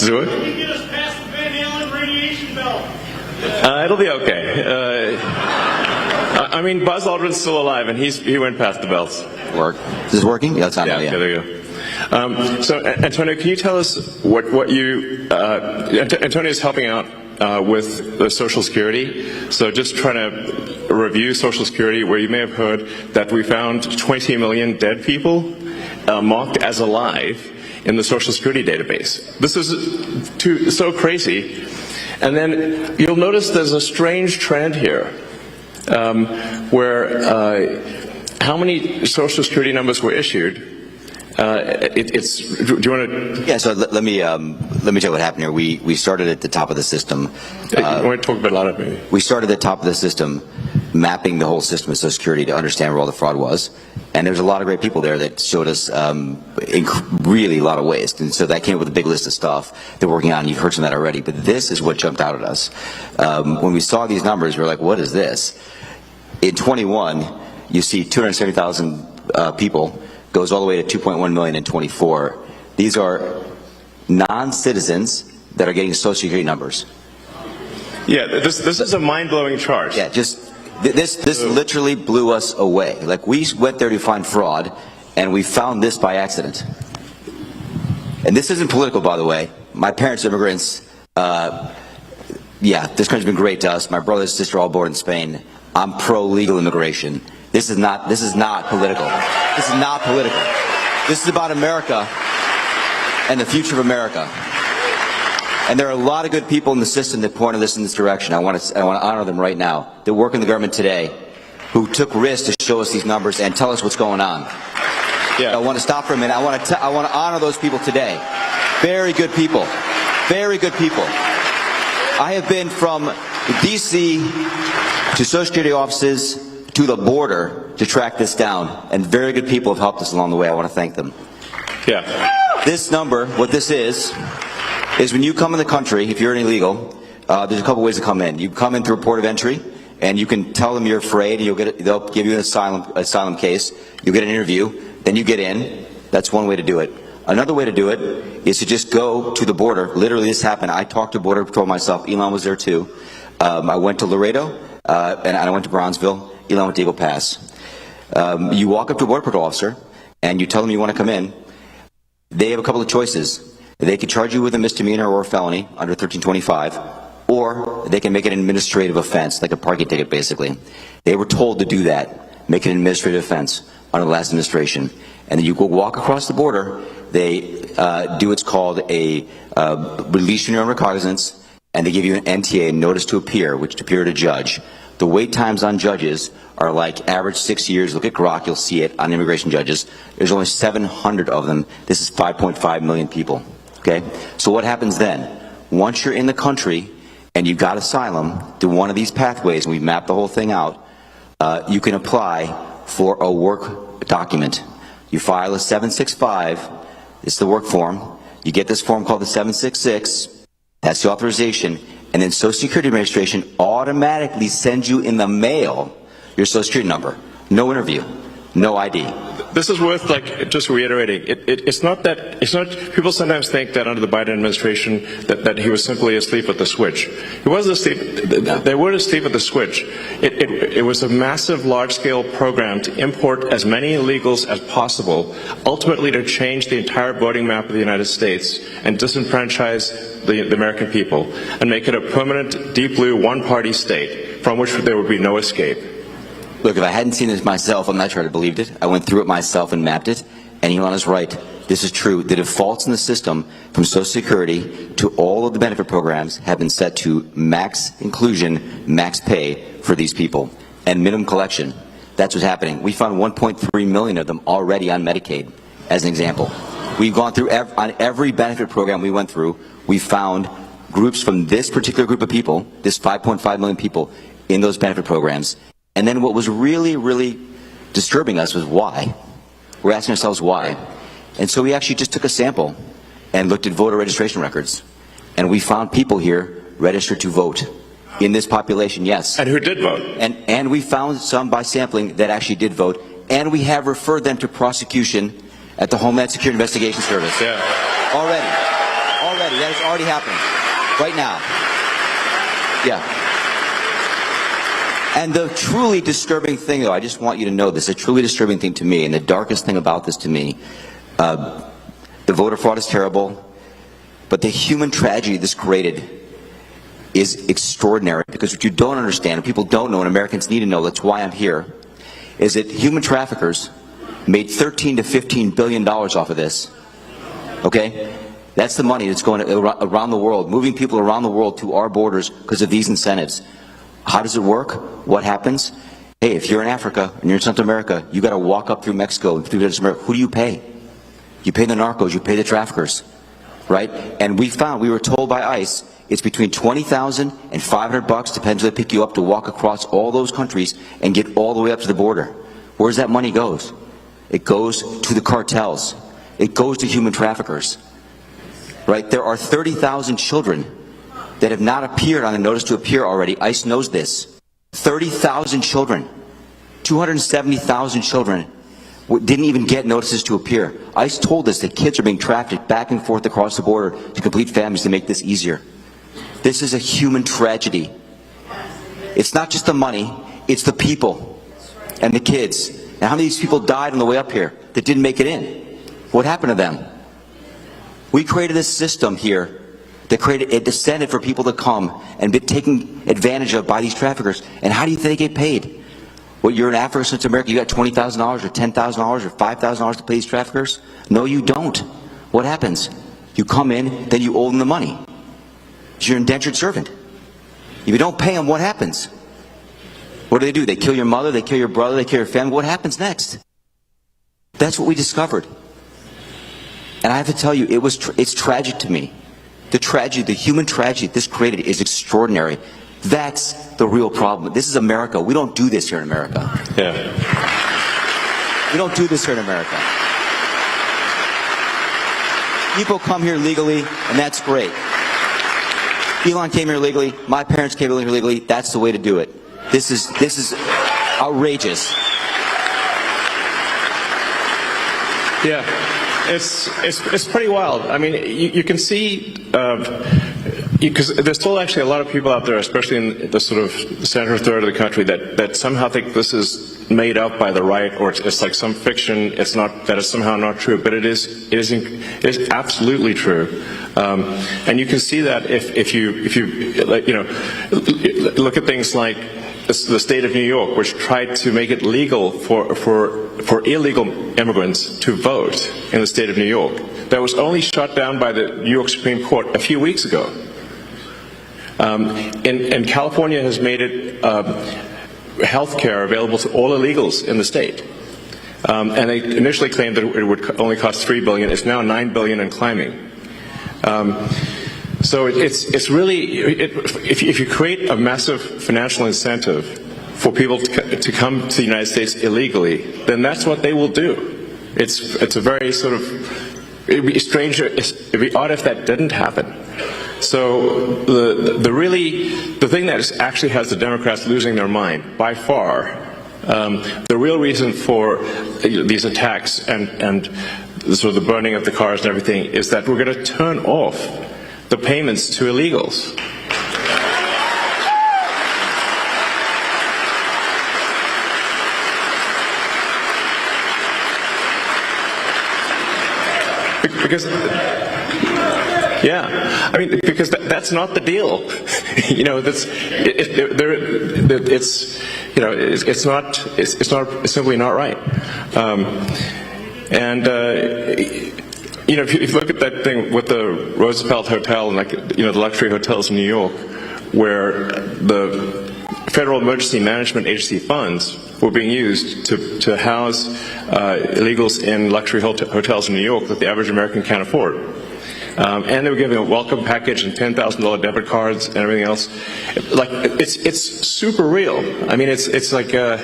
it work? Can you get us past the Van Allen radiation belt? It'll be okay. I mean, Buzz Aldrin's still alive, and he went past the belts. Work. Is this working? Yeah, it's on. Yeah, there you go. So, Antonio, can you tell us what you? Antonio is helping out with the Social Security. So, just trying to review Social Security, where you may have heard that we found 20 million dead people marked as alive in the Social Security database. This is so crazy. And then you'll notice there's a strange trend here, where how many Social Security numbers were issued. Do you want to? Yeah. So let me tell you what happened here. We started at the top of the system. You want to talk about a lot of maybe? We started at the top of the system, mapping the whole system of Social Security to understand where all the fraud was. And there's a lot of great people there that showed us really a lot of waste. And so that came up with a big list of stuff they're working on. You've heard some of that already. But this is what jumped out at us. When we saw these numbers, we were like, what is this? In 21, you see 270,000 people, goes all the way to 2.1 million in 24. These are non-citizens that are getting Social Security numbers. Yeah, this is a mind-blowing chart. Yeah, this literally blew us away. Like, we went there to find fraud, and we found this by accident. And this isn't political, by the way. My parents are immigrants. Yeah, this country's been great to us. My brother and sister all born in Spain. I'm pro-legal immigration. This is not political. This is not political. This is about America and the future of America. And there are a lot of good people in the system that pointed us in this direction. I want to honor them right now. They work in the government today, who took risks to show us these numbers and tell us what's going on. Yeah. I want to stop for a minute. I want to honor those people today. Very good people. Very good people. I have been from D.C. to Social Security offices to the border to track this down, and very good people have helped us along the way. I want to thank them. Yeah. This number, what this is when you come in the country, if you're an illegal, there's a couple ways to come in. You come in through a port of entry, and you can tell them you're afraid, and they'll give you an asylum case. You get an interview, then you get in. That's one way to do it. Another way to do it is to just go to the border. Literally, this happened. I talked to Border Patrol myself. Elon was there too. I went to Laredo, and I went to Bronzeville. Elon went to Eagle Pass. You walk up to a Border Patrol officer, and you tell them you want to come in. They have a couple of choices. They can charge you with a misdemeanor or a felony under 1325, or they can make it an administrative offense, like a parking ticket, basically. They were told to do that, make it an administrative offense under the last administration. And then you go walk across the border. They do what's called a release from your own recognizance, and they give you an NTA, notice to appear, which to appear to judge. The wait times on judges are like average 6 years. Look at Grok, you'll see it on immigration judges. There's only 700 of them. This is 5.5 million people. Okay? So what happens then? Once you're in the country and you got asylum through one of these pathways, and we've mapped the whole thing out, you can apply for a work document. You file a 765, it's the work form. You get this form called the 766, that's the authorization, and then Social Security Administration automatically sends you in the mail your Social Security number. No interview, no ID. This is worth, like, just reiterating. It's not, people sometimes think that under the Biden administration that he was simply asleep at the switch. He wasn't asleep, they weren't asleep at the switch. It was a massive, large-scale program to import as many illegals as possible, ultimately to change the entire voting map of the United States and disenfranchise the American people and make it a permanent, deep blue, one-party state from which there would be no escape. Look, if I hadn't seen this myself, I'm not sure I'd have believed it. I went through it myself and mapped it, and Elon is right. This is true. The defaults in the system from Social Security to all of the benefit programs have been set to max inclusion, max pay for these people, and minimum collection. That's what's happening. We found 1.3 million of them already on Medicaid, as an example. We've gone through, on every benefit program we went through, we found groups from this particular group of people, this 5.5 million people, in those benefit programs. And then what was really, really disturbing us was why. We're asking ourselves why. And so we actually just took a sample and looked at voter registration records. And we found people here registered to vote in this population, yes. And who did vote? And we found some by sampling that actually did vote. And we have referred them to prosecution at the Homeland Security Investigation Service. Yeah. Already. That is already happening. Right now. Yeah. And the truly disturbing thing, though, I just want you to know this, the truly disturbing thing to me, and the darkest thing about this to me, the voter fraud is terrible, but the human tragedy this created is extraordinary, because what you don't understand, and people don't know, and Americans need to know, that's why I'm here, is that human traffickers made $13 to $15 billion off of this. Okay? That's the money that's going around the world, moving people around the world to our borders because of these incentives. How does it work? What happens? Hey, if you're in Africa and you're in Central America, you got to walk up through Mexico and through Central America. Who do you pay? You pay the narcos, you pay the traffickers, right? And we were told by ICE, it's between $20,000 and $500, depends where they pick you up, to walk across all those countries and get all the way up to the border. Where's that money goes? It goes to the cartels. It goes to human traffickers, right? There are 30,000 children that have not appeared on the notice to appear already. ICE knows this. 30,000 children, 270,000 children didn't even get notices to appear. ICE told us that kids are being trafficked back and forth across the border to complete families to make this easier. This is a human tragedy. It's not just the money, it's the people and the kids. And how many of these people died on the way up here that didn't make it in? What happened to them? We created a system here that created a incentive for people to come and be taken advantage of by these traffickers. And how do you think they get paid? Well, you're in Africa, Central America, you got $20,000 or $10,000 or $5,000 to pay these traffickers? No, you don't. What happens? You come in, then you owe them the money. You're an indentured servant. If you don't pay them, what happens? What do? They kill your mother, they kill your brother, they kill your family. What happens next? That's what we discovered. And I have to tell you, it's tragic to me. The tragedy, the human tragedy this created is extraordinary. That's the real problem. This is America. We don't do this here in America. Yeah. We don't do this here in America. People come here legally, and that's great. Elon came here legally. My parents came here legally. That's the way to do it. This is outrageous. Yeah. It's pretty wild. I mean, you can see, because there's still actually a lot of people out there, especially in the sort of center third of the country, that somehow think this is made up by the right, or it's like some fiction. It's not, that is somehow not true, but it is absolutely true. And you can see that if you look at things like the state of New York, which tried to make it legal for illegal immigrants to vote in the state of New York. That was only shut down by the New York Supreme Court a few weeks ago. And California has made it health care available to all illegals in the state. And they initially claimed that it would only cost $3 billion. It's now $9 billion and climbing. So it's really, if you create a massive financial incentive for people to come to the United States illegally, then that's what they will do. It's a very sort of, it'd be strange, it'd be odd if that didn't happen. So the thing that actually has the Democrats losing their mind by far, the real reason for these attacks and sort of the burning of the cars and everything is that we're going to turn off the payments to illegals. Because, yeah, I mean, because that's not the deal. You know, it's simply not right. You know, if you look at that thing with the Roosevelt Hotel and, like, you know, the luxury hotels in New York, where the Federal Emergency Management Agency funds were being used to house illegals in luxury hotels in New York that the average American can't afford. And they were giving a welcome package and $10,000 debit cards and everything else. Like, it's super real. I mean, it's like I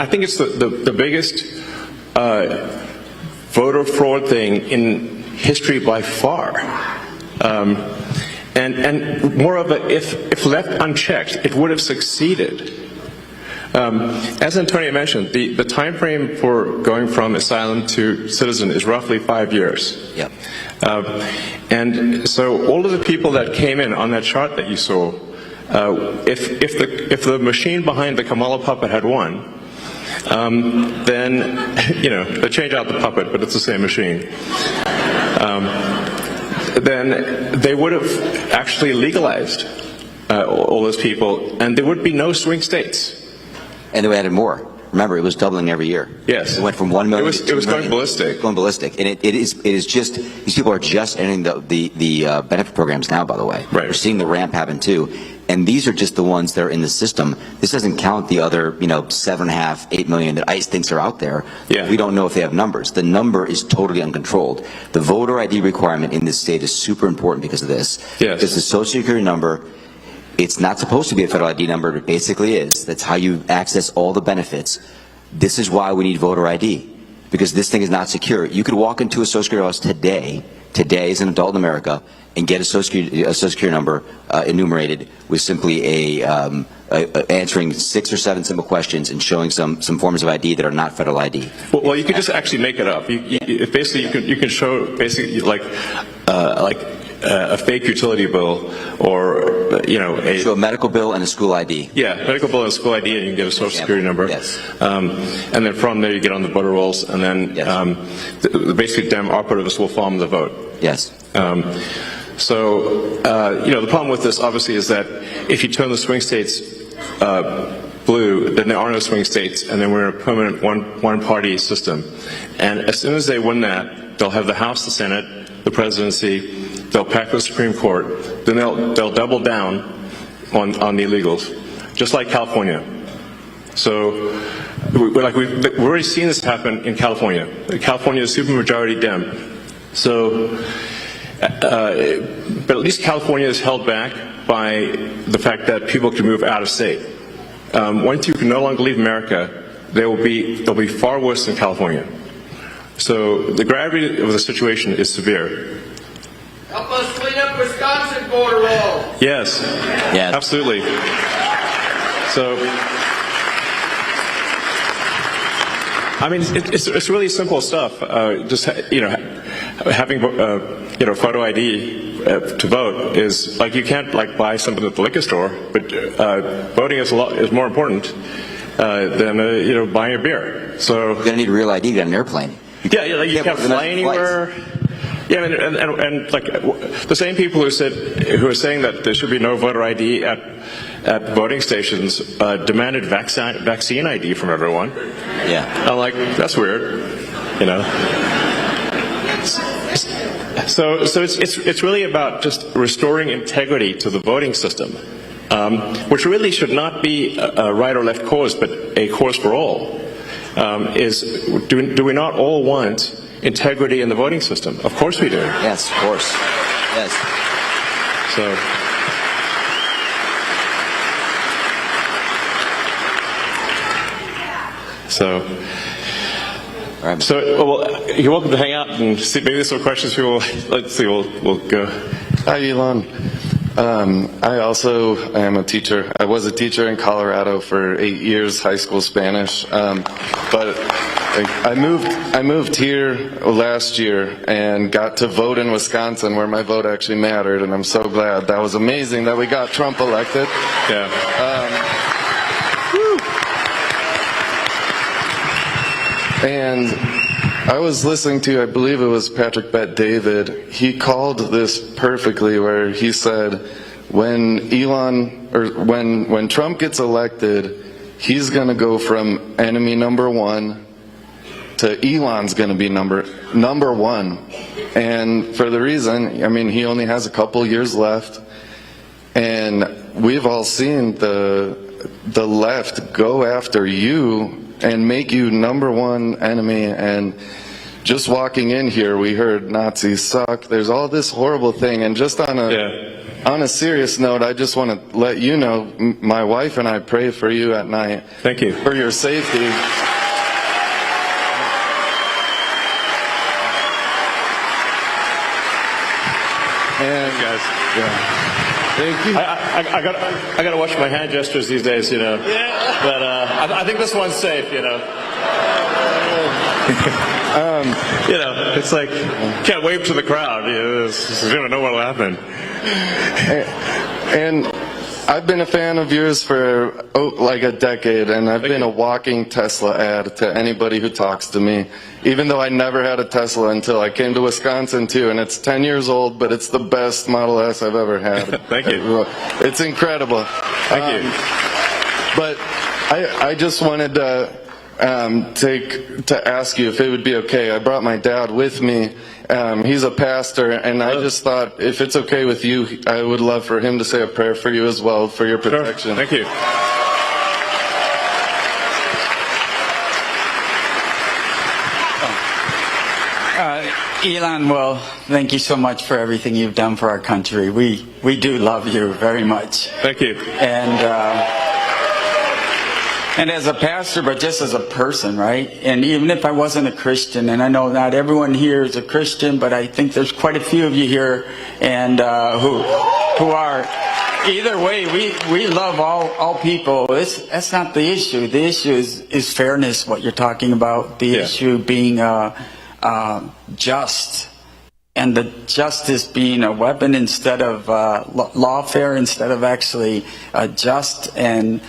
think it's the biggest voter fraud thing in history by far. And moreover, if left unchecked, it would have succeeded. As Antonio mentioned, the time frame for going from asylum to citizen is roughly 5 years. Yep. And so all of the people that came in on that chart that you saw, if the machine behind the Kamala puppet had won, then, you know, they change out the puppet, but it's the same machine. Then they would have actually legalized all those people, and there would be no swing states. And they added more. Remember, it was doubling every year. Yes. It went from 1 million to 2 million. It was going ballistic. Going ballistic. And it is just, these people are just entering the benefit programs now, by the way. Right. We're seeing the ramp happen too. And these are just the ones that are in the system. This doesn't count the other, 7.5, 8 million that ICE thinks are out there. Yeah. We don't know if they have numbers. The number is totally uncontrolled. The voter ID requirement in this state is super important because of this. Yes. Because the Social Security number, it's not supposed to be a federal ID number, but it basically is. That's how you access all the benefits. This is why we need voter ID, because this thing is not secure. You could walk into a Social Security office today as an adult in America, and get a Social Security number enumerated with simply answering 6 or 7 simple questions and showing some forms of ID that are not federal ID. Well, you could just actually make it up. Basically, you can show basically like a fake utility bill, or show a medical bill and a school ID. Yeah, medical bill and a school ID, and you can get a Social Security number. Yes. And then from there you get on the voter rolls, and then yes. Basically Dem operatives will farm the vote. Yes. The problem with this obviously is that if you turn the swing states blue, then there are no swing states, and then we're in a permanent one-party system. And as soon as they win that, they'll have the House, the Senate, the presidency. They'll pack the Supreme Court. Then they'll double down on the illegals, just like California. So, we've already seen this happen in California. California is supermajority Dem. So, but at least California is held back by the fact that people can move out of state. Once you can no longer leave America, they'll be far worse than California. So the gravity of the situation is severe. Help us clean up Wisconsin border wall. Yes. Yes. Absolutely. So, I mean, it's really simple stuff. Just having photo ID to vote is like, you can't buy something at the liquor store, but voting is more important than buying a beer. So You're gonna need a real ID to get on an airplane. You can't fly anywhere. Yeah, and like the same people who are saying that there should be no voter ID at voting stations demanded vaccine ID from everyone. Yeah. I'm like, that's weird, So it's really about just restoring integrity to the voting system, which really should not be a right or left cause, but a cause for all, is do we not all want integrity in the voting system? Of course we do. Yes, of course. Yes. So, well, you're welcome to hang out and see. Maybe there's some questions people. Let's see. We'll go. Hi, Elon. I also am a teacher. I was a teacher in Colorado for 8 years, high school Spanish. But I moved here last year and got to vote in Wisconsin, where my vote actually mattered, and I'm so glad. That was amazing that we got Trump elected. Yeah. And I was listening to, I believe it was Patrick Bet-David. He called this perfectly, where he said, when Trump gets elected, he's going to go from enemy number one to Elon's going to be number one. And for the reason, I mean, he only has a couple years left, and we've all seen the left go after you and make you number one enemy. And just walking in here, we heard Nazis suck. There's all this horrible thing. And just on a serious note, I just want to let you know, my wife and I pray for you at night. Thank you. For your safety. And guys. Yeah. Thank you. I got to watch my hand gestures these days, you know. Yeah. But I think this one's safe, you know. You know, it's like can't wave to the crowd. You don't know what'll happen. And I've been a fan of yours for like a decade, and I've been a walking Tesla ad to anybody who talks to me, even though I never had a Tesla until I came to Wisconsin too, and it's 10 years old, but it's the best Model S I've ever had. Thank you. It's incredible. Thank you. But I just wanted to ask you if it would be okay. I brought my dad with me. He's a pastor, and I just thought, if it's okay with you, I would love for him to say a prayer for you as well, for your protection. Sure. Thank you. Elon, well, thank you so much for everything you've done for our country. We do love you very much. Thank you. And as a pastor, but just as a person, right? And even if I wasn't a Christian, and I know not everyone here is a Christian, but I think there's quite a few of you here, and who are. Either way, we love all people. That's not the issue. The issue is fairness. What you're talking about. The issue being just, and the justice being a weapon instead of lawfare, instead of actually just, and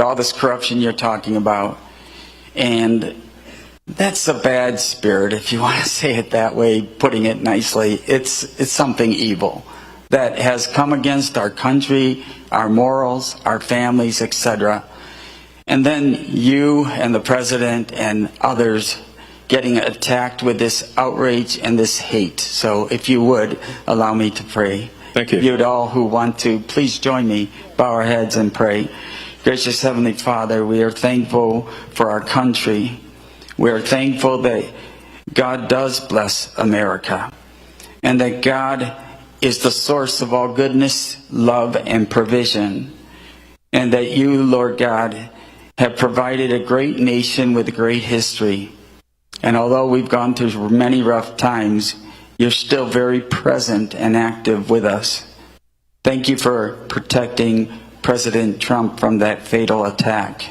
all this corruption you're talking about. And that's a bad spirit, if you want to say it that way, putting it nicely. It's something evil that has come against our country, our morals, our families, etc. And then you and the president and others getting attacked with this outrage and this hate. So if you would, allow me to pray. Thank you. You'd all who want to, please join me, bow our heads and pray. Gracious Heavenly Father, we are thankful for our country. We are thankful that God does bless America, and that God is the source of all goodness, love, and provision, and that you, Lord God, have provided a great nation with a great history. And although we've gone through many rough times, you're still very present and active with us. Thank you for protecting President Trump from that fatal attack.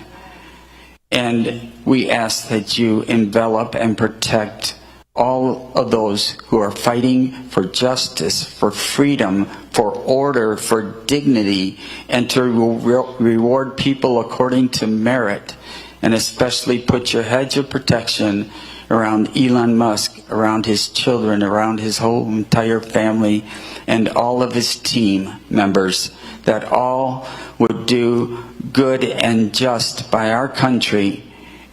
And we ask that you envelop and protect all of those who are fighting for justice, for freedom, for order, for dignity, and to reward people according to merit. And especially put your hedge of protection around Elon Musk, around his children, around his whole entire family, and all of his team members, that all would do good and just by our country,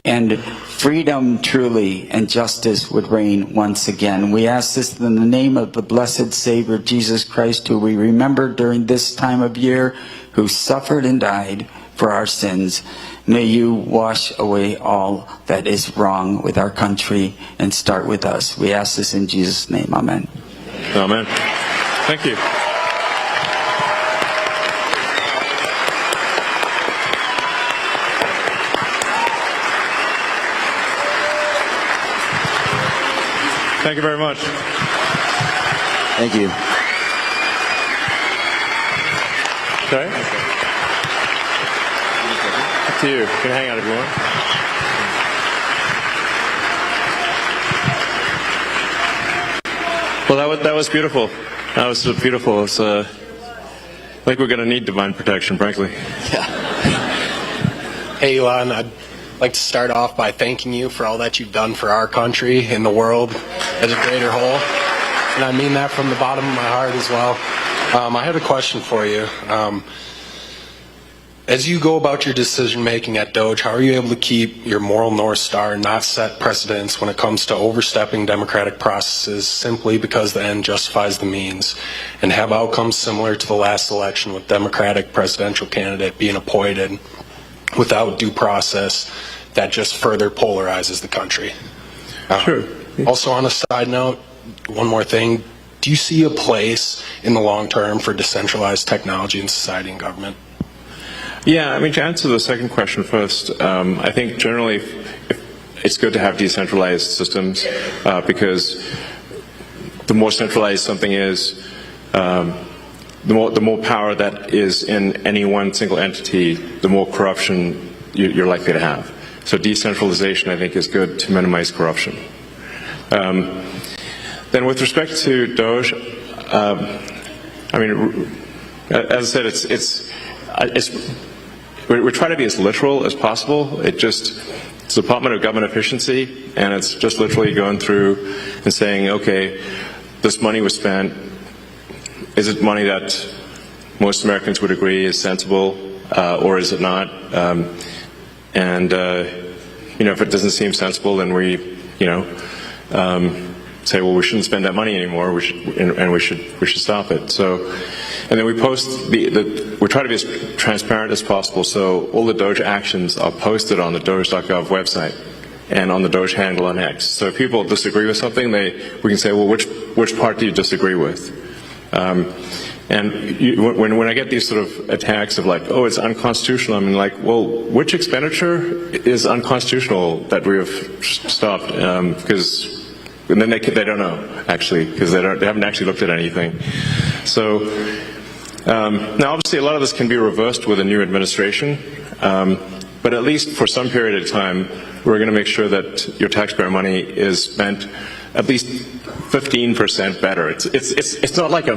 and freedom truly and justice would reign once again. We ask this in the name of the blessed Savior, Jesus Christ, who we remember during this time of year, who suffered and died for our sins. May you wash away all that is wrong with our country and start with us. We ask this in Jesus' name. Amen. Amen. Thank you. Thank you very much. Thank you. Okay. Up to you. You can hang out if you want. Well, that was beautiful. That was so beautiful. It's, I think we're going to need divine protection, frankly. Yeah. Hey, Elon, I'd like to start off by thanking you for all that you've done for our country and the world as a greater whole. And I mean that from the bottom of my heart as well. I had a question for you. As you go about your decision making at Doge, how are you able to keep your moral North Star and not set precedents when it comes to overstepping democratic processes simply because the end justifies the means, and have outcomes similar to the last election with Democratic presidential candidate being appointed without due process that just further polarizes the country? Sure. Also, on a side note, one more thing. Do you see a place in the long term for decentralized technology in society and government? Yeah, I mean, to answer the second question first, I think generally it's good to have decentralized systems because the more centralized something is, the more power that is in any one single entity, the more corruption you're likely to have. So decentralization, I think, is good to minimize corruption. Then with respect to Doge, I mean, as I said, we try to be as literal as possible. It's the Department of Government Efficiency, and it's just literally going through and saying, okay, this money was spent. Is it money that most Americans would agree is sensible, or is it not? If it doesn't seem sensible, then we, say, well, we shouldn't spend that money anymore. We should stop it. So, and then we post we try to be as transparent as possible. So all the Doge actions are posted on the Doge.gov website and on the Doge handle on X. So if people disagree with something, we can say, well, which part do you disagree with? When I get these sort of attacks of like, oh, it's unconstitutional, I mean, like, well, which expenditure is unconstitutional that we have stopped? Because and then they don't know, actually, because they haven't actually looked at anything. So now, obviously, a lot of this can be reversed with a new administration, but at least for some period of time, we're going to make sure that your taxpayer money is spent at least 15% better. It's not like I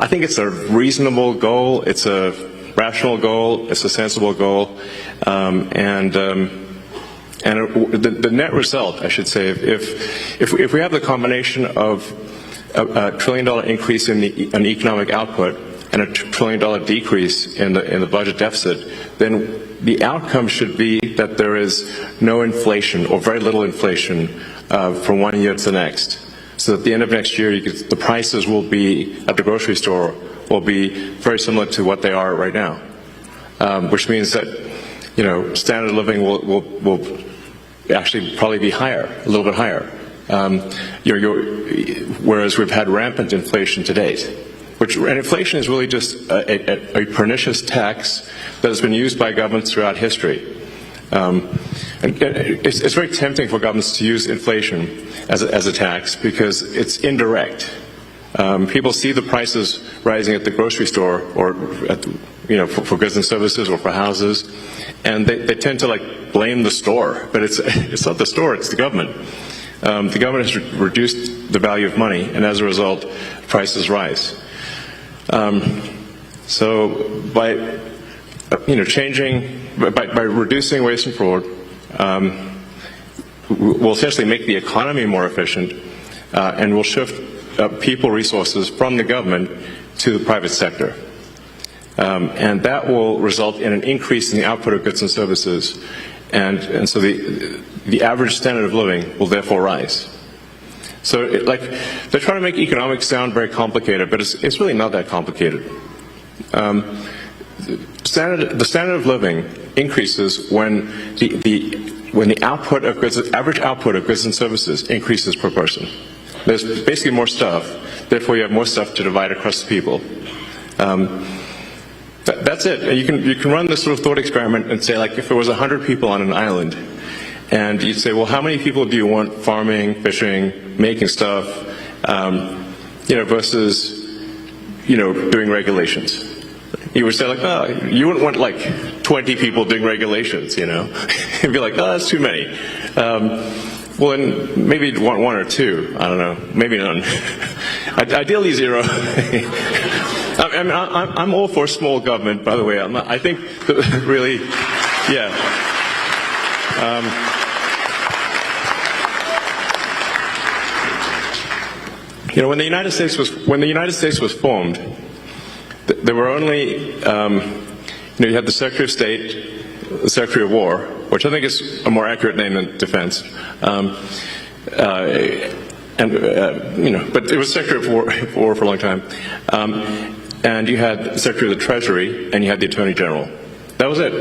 think it's a reasonable goal, it's a rational goal, it's a sensible goal, and the net result, I should say, if we have the combination of a $1 trillion increase in economic output and a $1 trillion decrease in the budget deficit, then the outcome should be that there is no inflation or very little inflation from one year to the next. So at the end of next year, the prices will be at the grocery store will be very similar to what they are right now, which means that standard of living will actually probably be higher, a little bit higher. Whereas we've had rampant inflation to date, and inflation is really just a pernicious tax that has been used by governments throughout history. It's very tempting for governments to use inflation as a tax because it's indirect. People see the prices rising at the grocery store or for goods and services or for houses, and they tend to blame the store, but it's not the store, it's the government. The government has reduced the value of money, and as a result, prices rise. So by by reducing waste and fraud, we'll essentially make the economy more efficient, and we'll shift people resources from the government to the private sector. And that will result in an increase in the output of goods and services, and so the average standard of living will therefore rise. So they're trying to make economics sound very complicated, but it's really not that complicated. The standard of living increases when the output of goods, average output of goods and services increases per person. There's basically more stuff, therefore you have more stuff to divide across the people. That's it. You can run this sort of thought experiment and say, like, if there was 100 people on an island, and you'd say, well, how many people do you want farming, fishing, making stuff, versus, doing regulations? You would say, like, oh, you wouldn't want, like, 20 people doing regulations, You'd be like, oh, that's too many. Well, then maybe one or two. I don't know. Maybe none. Ideally, zero. I'm all for small government, by the way. I think that really, yeah. When the United States was formed, there were only, you had the Secretary of State, the Secretary of War, which I think is a more accurate name than defense, but it was Secretary of War for a long time, and you had the Secretary of the Treasury, and you had the Attorney General. That was it.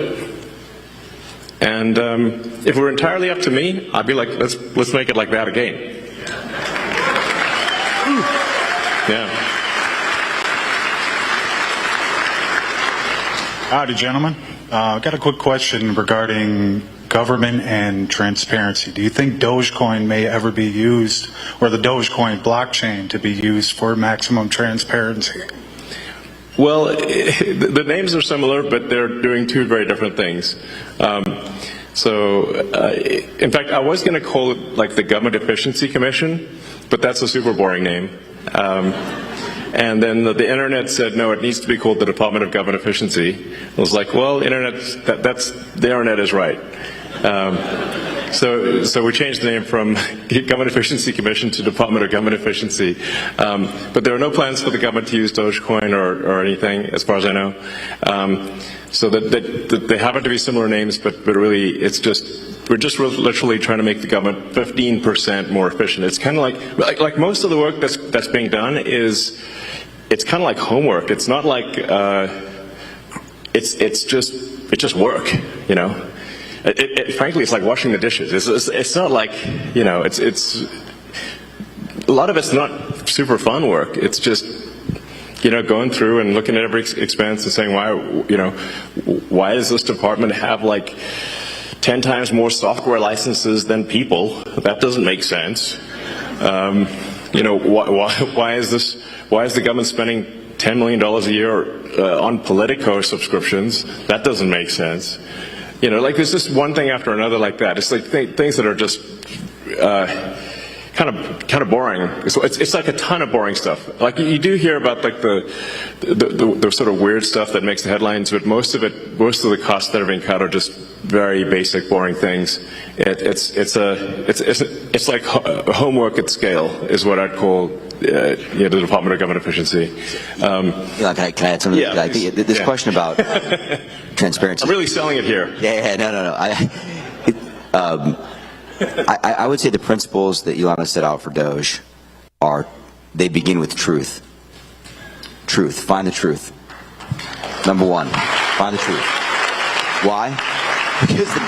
And if it were entirely up to me, I'd be like, let's make it like that again. Yeah. Howdy, gentlemen. I've got a quick question regarding government and transparency. Do you think Dogecoin may ever be used, or the Dogecoin blockchain to be used for maximum transparency? Well, the names are similar, but they're doing two very different things. In fact, I was going to call it like the Government Efficiency Commission, but that's a super boring name. And then the internet said, no, it needs to be called the Department of Government Efficiency. I was like, well, the internet is right. So we changed the name from Government Efficiency Commission to Department of Government Efficiency. But there are no plans for the government to use Dogecoin or anything, as far as I know. So they happen to be similar names, but really we're just literally trying to make the government 15% more efficient. It's kind of like most of the work that's being done it's kind of like homework. It's not like it's just work, frankly, it's like washing the dishes. It's not like, it's a lot of it's not super fun work. It's just, going through and looking at every expense and saying, why does this department have like 10 times more software licenses than people? That doesn't make sense. Why is the government spending $10 million a year on Politico subscriptions? That doesn't make sense. There's just one thing after another like that. It's like things that are just kind of boring. It's like a ton of boring stuff. Like you do hear about like the sort of weird stuff that makes the headlines, but most of the costs that are being cut are just very basic, boring things. It's like homework at scale is what I'd call the Department of Government Efficiency. Can I add something? Yeah, this question about transparency. I'm really selling it here. Yeah, no. I would say the principles that Elon has set out for Doge they begin with truth. Truth. Find the truth. Number one, find the truth. Why? Because the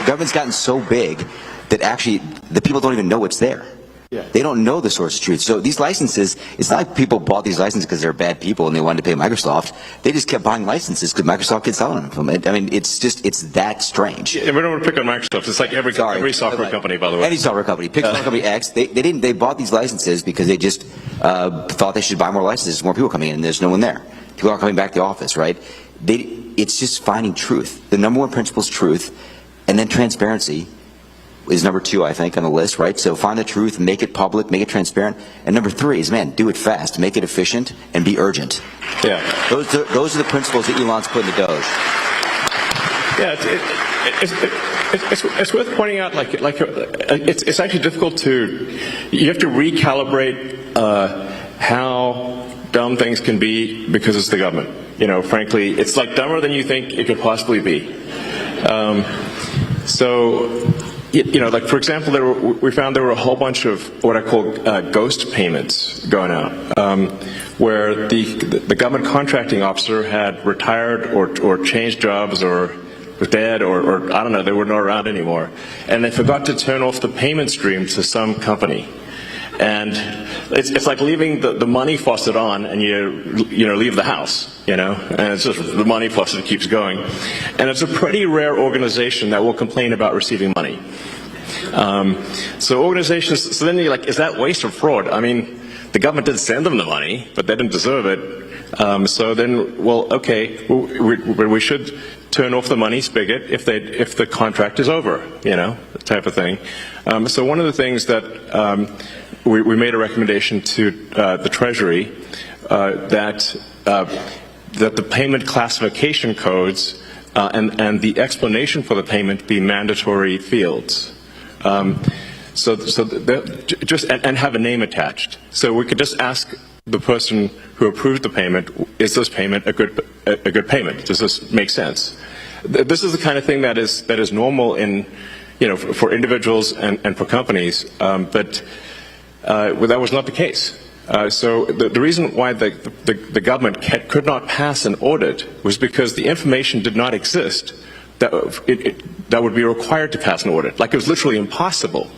government's gotten so big that actually the people don't even know what's there. Yeah. They don't know the source of truth. So these licenses, it's not like people bought these licenses because they're bad people and they wanted to pay Microsoft. They just kept buying licenses because Microsoft kept selling them. I mean, it's that strange. Yeah, we don't want to pick on Microsoft. It's like every software company, by the way. Any software company. Pick software company X. They bought these licenses because they just thought they should buy more licenses, more people coming in, and there's no one there. People aren't coming back to the office, right? It's just finding truth. The number one principle is truth, and then transparency is number two, I think, on the list, right? So find the truth, make it public, make it transparent. And number three is, do it fast, make it efficient, and be urgent. Yeah. Those are the principles that Elon's put in the Doge. Yeah, it's worth pointing out, it's actually difficult you have to recalibrate how dumb things can be because it's the government. Frankly, it's like dumber than you think it could possibly be. like for example, we found there were a whole bunch of what I call ghost payments going out, where the government contracting officer had retired or changed jobs or was dead or I don't know, they were not around anymore, and they forgot to turn off the payment stream to some company. And it's like leaving the money faucet on and you leave the house, and it's just the money faucet keeps going. And it's a pretty rare organization that will complain about receiving money. So organizations, so then you're like, is that waste or fraud? I mean, the government did send them the money, but they didn't deserve it. So then, well, okay, we should turn off the money spigot if the contract is over, type of thing. So one of the things that we made a recommendation to the Treasury that the payment classification codes and the explanation for the payment be mandatory fields. So just have a name attached. So we could just ask the person who approved the payment, is this payment a good payment? Does this make sense? This is the kind of thing that is normal in, for individuals and for companies, but that was not the case. So the reason why the government could not pass an audit was because the information did not exist that would be required to pass an audit. Like it was literally impossible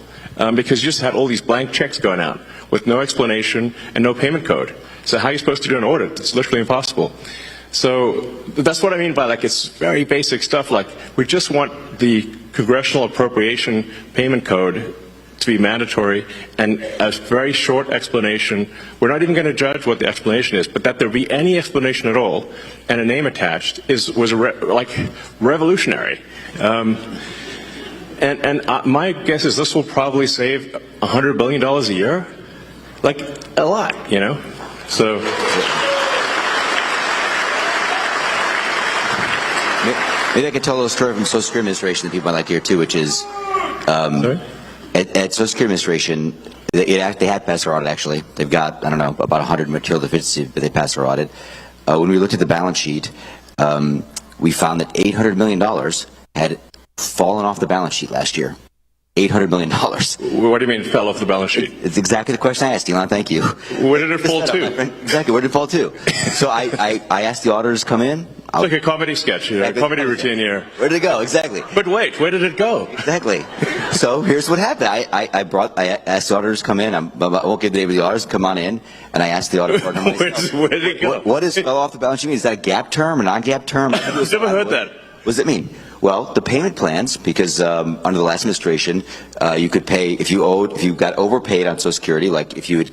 because you just had all these blank checks going out with no explanation and no payment code. So how are you supposed to do an audit? It's literally impossible. So that's what I mean by like it's very basic stuff. Like we just want the congressional appropriation payment code to be mandatory and a very short explanation. We're not even going to judge what the explanation is, but that there be any explanation at all and a name attached was revolutionary. And my guess is this will probably save $100 billion a year, like a lot, So. Maybe I could tell a little story from Social Security Administration that people might like to hear too, which is at Social Security Administration, they had passed their audit actually. They've got, I don't know, about 100 material deficiencies, but they passed their audit. When we looked at the balance sheet, we found that $800 million had fallen off the balance sheet last year. $800 million. What do you mean fell off the balance sheet? It's exactly the question I asked, Elon. Thank you. Where did it fall to? Exactly. Where did it fall to? So I asked the auditors to come in. It's like a comedy sketch, a comedy routine here. Where did it go? Exactly. But wait, where did it go? Exactly. So here's what happened. I asked the auditors to come in. I won't give the name of the auditors. Come on in. And I asked the auditor partner myself, where did it go? What is fell off the balance sheet? Is that a gap term or non-gap term? I've never heard that. What does it mean? Well, the payment plans, because under the last administration, you could pay if you got overpaid on Social Security, like if you were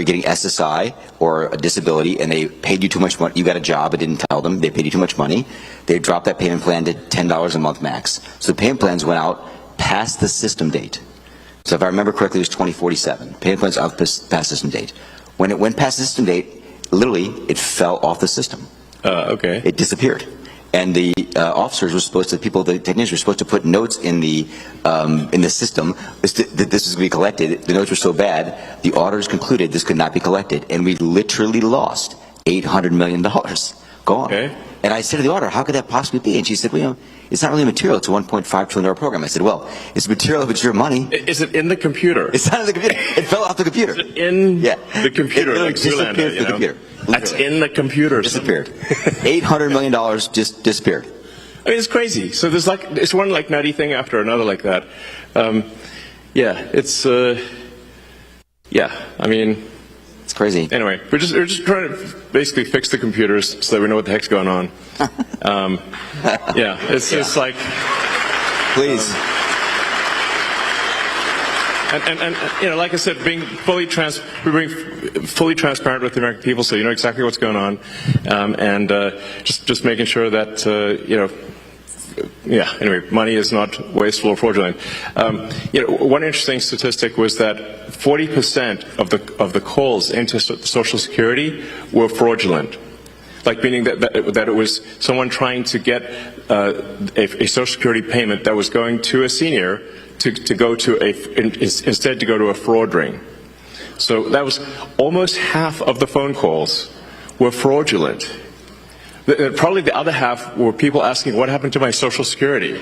getting SSI or a disability and they paid you too much money, you got a job, it didn't tell them, they paid you too much money, they dropped that payment plan to $10 a month max. So the payment plans went out past the system date. So if I remember correctly, it was 2047. Payment plans out past system date. When it went past the system date, literally, it fell off the system. Okay. It disappeared. And the officers were supposed to, the technicians were supposed to put notes in the system that this was going to be collected. The notes were so bad, the auditors concluded this could not be collected, and we literally lost $800 million. Gone. Okay. And I said to the auditor, how could that possibly be? And she said, well, it's not really material. It's a $1.5 trillion program. I said, well, it's material if it's your money. Is it in the computer? It's not in the computer. It fell off the computer. Is it in the computer? It disappeared from the computer. That's in the computer. Disappeared. $800 million just disappeared. I mean, it's crazy. So there's it's one nutty thing after another like that. I mean, it's crazy. Anyway, we're just trying to basically fix the computers so that we know what the heck's going on. It's like, please. And like I said, being fully transparent with the American people, so you know exactly what's going on, and just making sure that anyway, money is not wasteful or fraudulent. One interesting statistic was that 40% of the calls into Social Security were fraudulent. Like meaning that it was someone trying to get a Social Security payment that was going to a senior to go to instead to go to a fraud ring. So that was almost half of the phone calls were fraudulent. Probably the other half were people asking, what happened to my Social Security?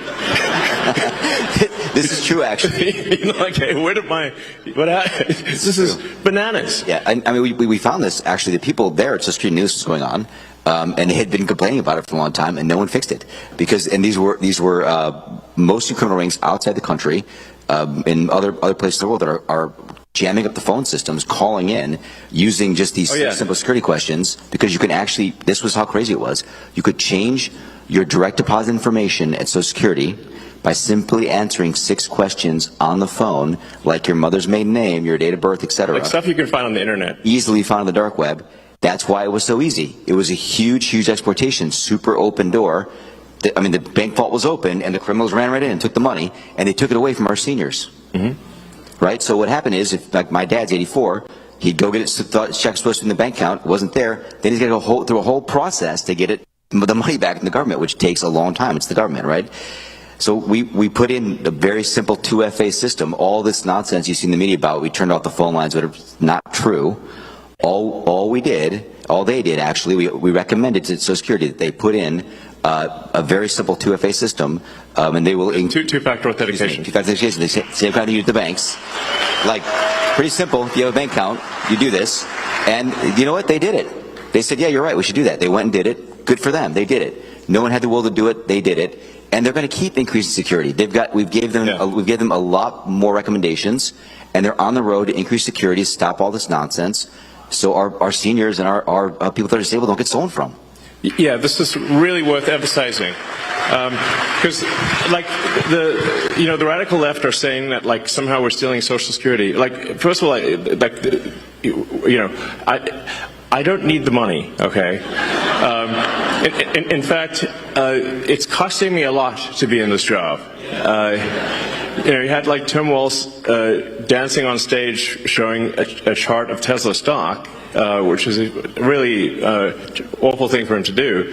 This is true, actually. You know, like, hey, where did what happened? This is bananas. Yeah, I mean, we found this, actually, the people there at Social Security knew this was going on, and they had been complaining about it for a long time, and no one fixed it. And these were mostly criminal rings outside the country, in other places in the world that are jamming up the phone systems, calling in, using just these simple security questions, because you can actually, this was how crazy it was, you could change your direct deposit information at Social Security by simply answering 6 questions on the phone, like your mother's maiden name, your date of birth, etc. Like stuff you can find on the internet. Easily found on the dark web. That's why it was so easy. It was a huge exploitation, super open door. I mean, the bank vault was open, and the criminals ran right in and took the money, and they took it away from our seniors. Right? So what happened is, if like my dad's 84, he'd go get it, thought his check was supposed to be in the bank account, it wasn't there, then he's got to go through a whole process to get the money back in the government, which takes a long time. It's the government, right? So we put in a very simple 2FA system. All this nonsense you see in the media about, we turned off the phone lines, but it's not true. All they did actually, we recommended to Social Security that they put in a very simple 2FA system, and they will two-factor authentication. Two-factor authentication. They same kind of use the banks. Like, pretty simple. If you have a bank account, you do this, and you know what? They did it. They said, "Yeah, you're right. We should do that." They went and did it. Good for them. They did it. No one had the will to do it. They did it, and they're going to keep increasing security. We've gave them a lot more recommendations, and they're on the road to increase security, stop all this nonsense, so our seniors and our people that are disabled don't get stolen from. Yeah, this is really worth emphasizing, because like the radical left are saying that like somehow we're stealing Social Security. Like, first of all, I don't need the money. Okay, in fact, it's costing me a lot to be in this job. You had like Tim Walz dancing on stage showing a chart of Tesla stock, which is a really awful thing for him to do.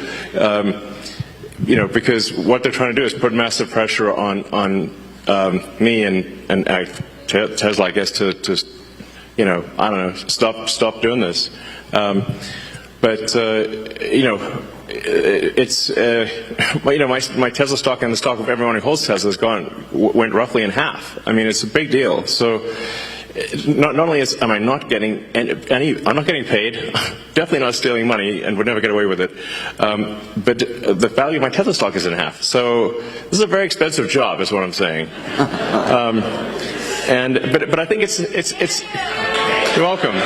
Because what they're trying to do is put massive pressure on me and Tesla, I guess, to I don't know, stop doing this. It's my Tesla stock and the stock of everyone who holds Tesla went roughly in half. I mean, it's a big deal. So not only am I not getting I'm not getting paid, definitely not stealing money, and would never get away with it. But the value of my Tesla stock is in half. So this is a very expensive job, is what I'm saying. But I think it's you're welcome.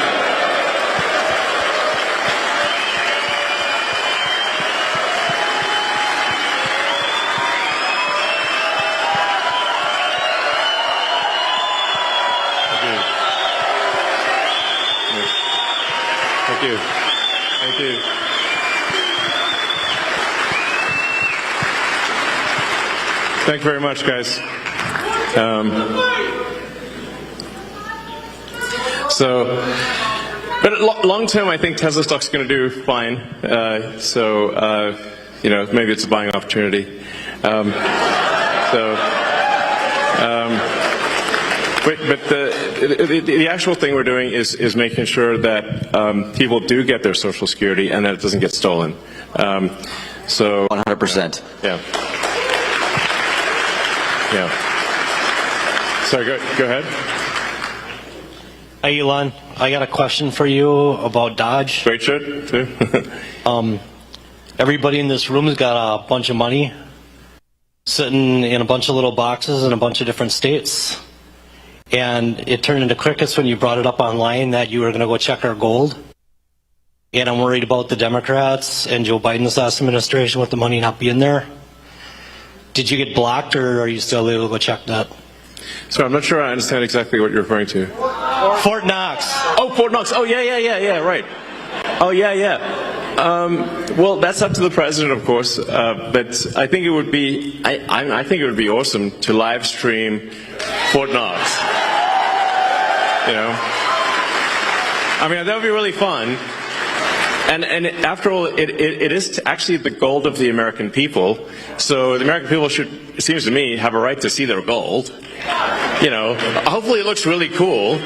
Thank you. Thank you very much, guys. But long term, I think Tesla stock's going to do fine. Maybe it's a buying opportunity. But the actual thing we're doing is making sure that people do get their Social Security and that it doesn't get stolen. 100%. Yeah. Sorry, go ahead. Hi, Elon. I got a question for you about Dodge. Great shirt, too. Everybody in this room has got a bunch of money sitting in a bunch of little boxes in a bunch of different states. And it turned into crickets when you brought it up online that you were going to go check our gold. And I'm worried about the Democrats and Joe Biden's last administration with the money not being there. Did you get blocked, or are you still able to go check that? So I'm not sure I understand exactly what you're referring to. Fort Knox. Oh, Fort Knox. Oh, yeah, right. Oh, yeah. Well, that's up to the president, of course. But I think it would be, I think it would be awesome to live stream Fort Knox. I mean, that would be really fun. And after all, it is actually the gold of the American people. So the American people should, it seems to me, have a right to see their Hopefully it looks really cool.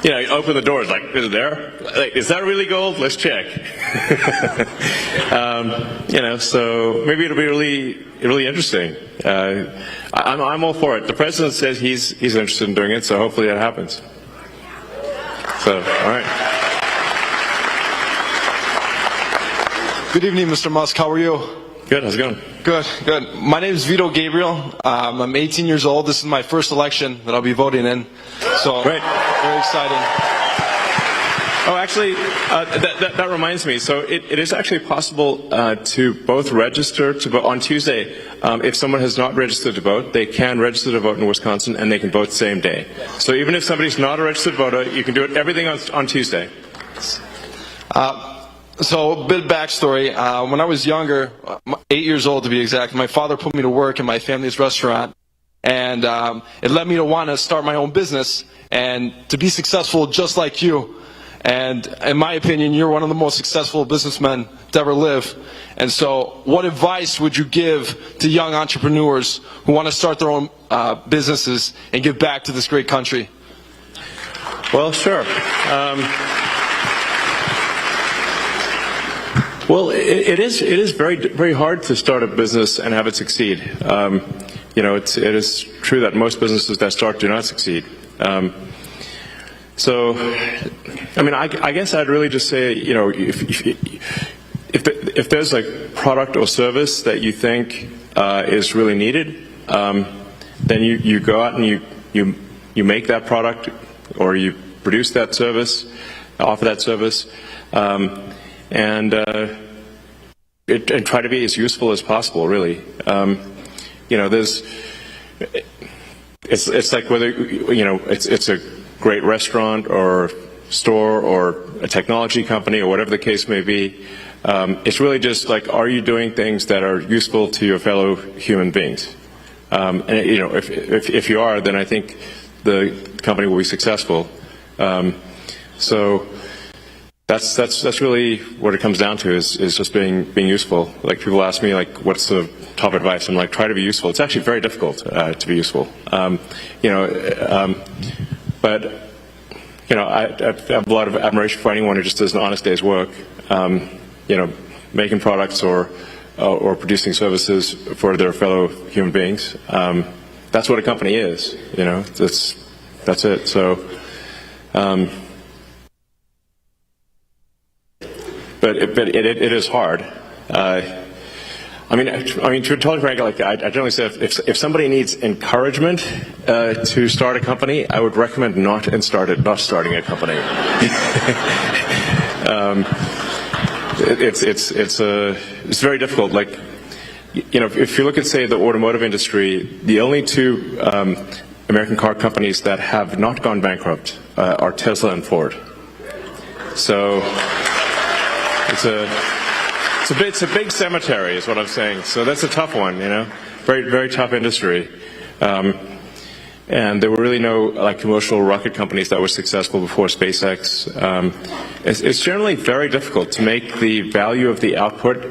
you know, you open the doors, like, is it there? Like, is that really gold? Let's check. You know, so maybe it'll be really interesting. I'm all for it. The president says he's interested in doing it, so hopefully that happens. So, all right. Good evening, Mr. Musk. How are you? Good. How's it going? Good, good. My name is Vito Gabriel. I'm 18 years old. This is my first election that I'll be voting in. So, Great. Very exciting. Oh, actually, that reminds me. So it is actually possible to both register to vote on Tuesday. If someone has not registered to vote, they can register to vote in Wisconsin, and they can vote same day. So even if somebody's not a registered voter, you can do everything on Tuesday. So, a bit of backstory. When I was younger, 8 years old to be exact, my father put me to work in my family's restaurant. And it led me to want to start my own business and to be successful just like you. And in my opinion, you're one of the most successful businessmen to ever live. And so what advice would you give to young entrepreneurs who want to start their own businesses and give back to this great country? Well, sure. Well, it is very hard to start a business and have it succeed. You know, it is true that most businesses that start do not succeed. So, I mean, I guess I'd really just say, you know, if there's a product or service that you think is really needed, then you go out and you make that product, or you produce that service, offer that service, and try to be as useful as possible. Really, you know, it's like whether, you know, it's a great restaurant or store or a technology company or whatever the case may be. It's really just like, are you doing things that are useful to your fellow human beings? And you know, if you are, then I think the company will be successful. So that's really what it comes down to, is just being useful. Like, people ask me, like, what's the top advice? I'm like, try to be useful. It's actually very difficult to be useful. You know, but you know, I have a lot of admiration for anyone who just does an honest day's work. You know, making products or producing services for their fellow human beings. That's what a company is. You know, that's it. So. But it is hard. I mean, to be totally frank, like, I generally say, if somebody needs encouragement to start a company, I would recommend not starting a company. It's very difficult. Like, you know, if you look at, say, the automotive industry, the only two American car companies that have not gone bankrupt are Tesla and Ford. So. It's a big cemetery, is what I'm saying. So that's a tough one, you know, very tough industry. And there were really no, like, commercial rocket companies that were successful before SpaceX. It's generally very difficult to make the value of the output